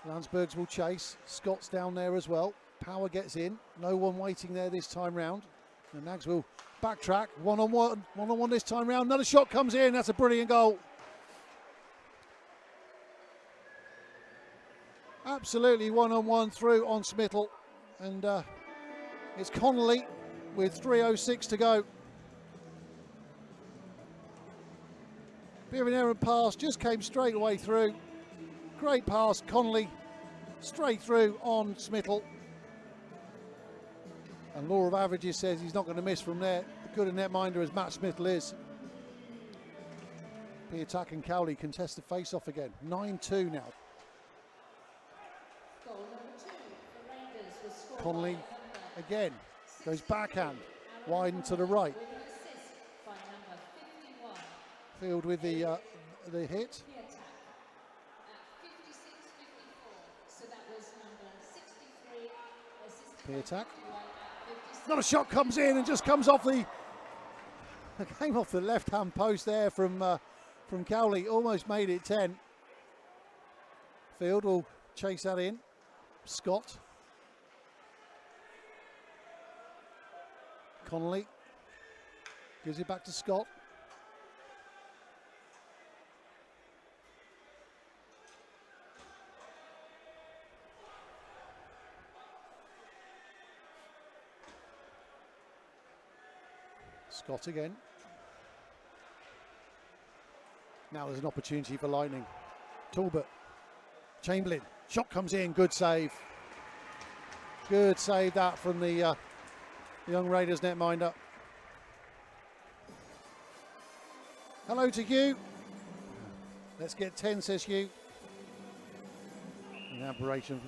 Landsbergs will chase. Scott's down there as well. Power gets in. No one waiting there this time round. And Nags will backtrack. One-on-one this time round. Another shot comes in. That's a brilliant goal. Absolutely one-on-one through on Smithel. And it's Connolly with 3:06 to go. Bit of an errant pass, just came straight away through. Great pass, Connolly, straight through on Smithel. And law of averages says he's not going to miss from there. Good a netminder as Matt Smithel is. Piatak and Cowley contest the face-off again. 9-2 now. Goal number 2 for Raiders was scored Connolly by again goes backhand, wide and to the right. with an assist by number 51. Field with the hit. The attack at 56-54. So that was number 63. Assisted by Piatak. 51 at 56. Another shot comes in and just comes off the came off the left-hand post there from Cowley. Almost made it 10. Field will chase that in. Scott. Connolly gives it back to Scott. Scott again. Now there's an opportunity for Lightning. Talbot. Chamberlain. Shot comes in. Good save. Good save that from the young Raiders netminder. Hello to Hugh. Let's get 10, says Hugh. An aberration.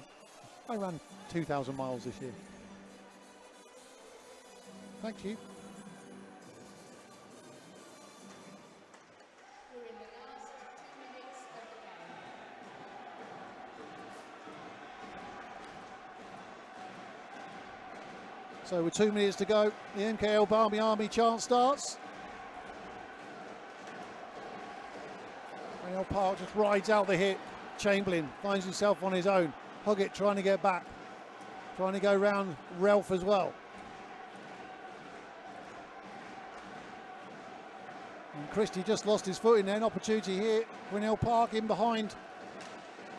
I ran 2,000 miles this year. Thank you. We're in the last 2 minutes of the game. So with 2 minutes to go, the NIHL Barmy Army chant starts. Reynolds Park just rides out the hit. Chamberlain finds himself on his own. Huggett trying to get back. Trying to go round Ralph as well. And Christie just lost his footing there. An opportunity here. Reynolds Park in behind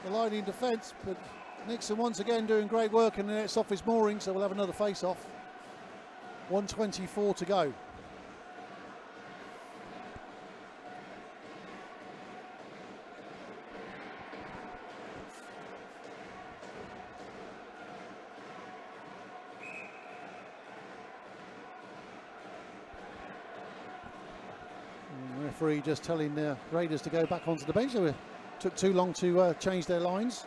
the Lightning defence. But Nixon once again doing great work and it's off his mooring, so we'll have another face-off. 1:24 to go. And the referee just telling the Raiders to go back onto the bench. They took too long to change their lines.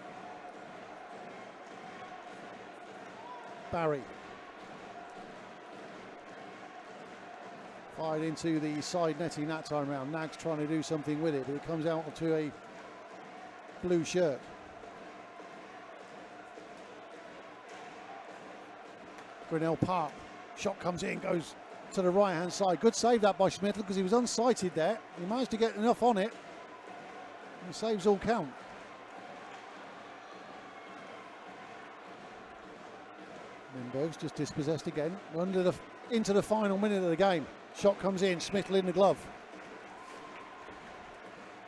Barry. Fired into the side netting that time round. Nags trying to do something with it, but it comes out to a blue shirt. Grinnell Park. Shot comes in, goes to the right hand side. Good save that by Schmidtl because he was unsighted there. He managed to get enough on it. And saves all count. Lindbergh's just dispossessed again. Into the final minute of the game. Shot comes in, Schmidtl in the glove.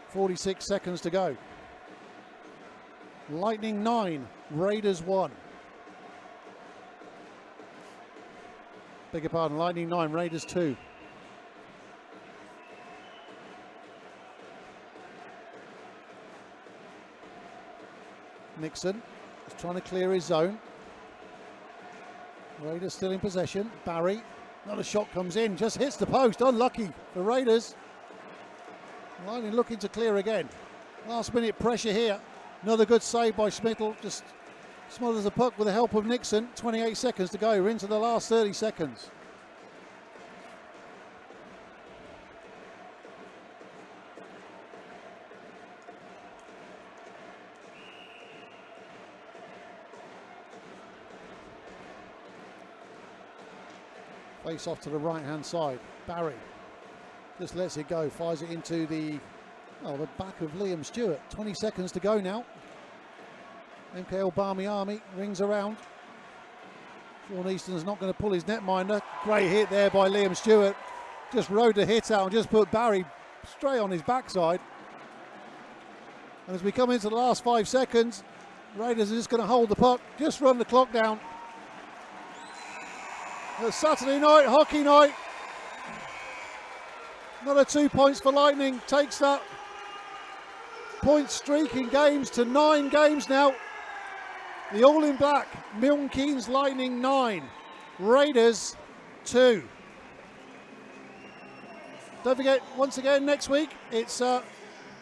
46 seconds to go. Lightning 9, Raiders 1. Beg your pardon, Lightning 9, Raiders 2. Nixon is trying to clear his zone. Raiders still in possession. Barry, another shot comes in, just hits the post. Unlucky for Raiders. Lightning looking to clear again. Last minute pressure here. Another good save by Schmidtl. Just smothers the puck with the help of Nixon. 28 seconds to go. We're into the last 30 seconds. Face off to the right hand side. Barry just lets it go, fires it into the back of Liam Stewart. 20 seconds to go now. NIHL Barmy Army rings around. Sean Easton's not going to pull his netminder. Great hit there by Liam Stewart. Just rode the hit out and just put Barry straight on his backside. And as we come into the last 5 seconds, Raiders are just going to hold the puck, just run the clock down. Saturday night, hockey night. Another 2 points for Lightning. Takes that point streak in games to 9 games now. The All in Black, Milton Keynes Lightning 9, Raiders 2. Don't forget, once again, next week, it's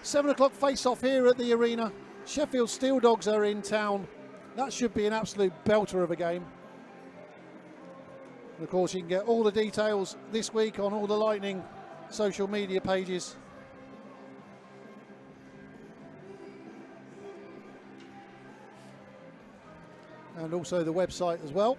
7 o'clock face-off here at the arena. Sheffield Steel Dogs are in town. That should be an absolute belter of a game. And of course, you can get all the details this week on all the Lightning social media pages. And also the website as well.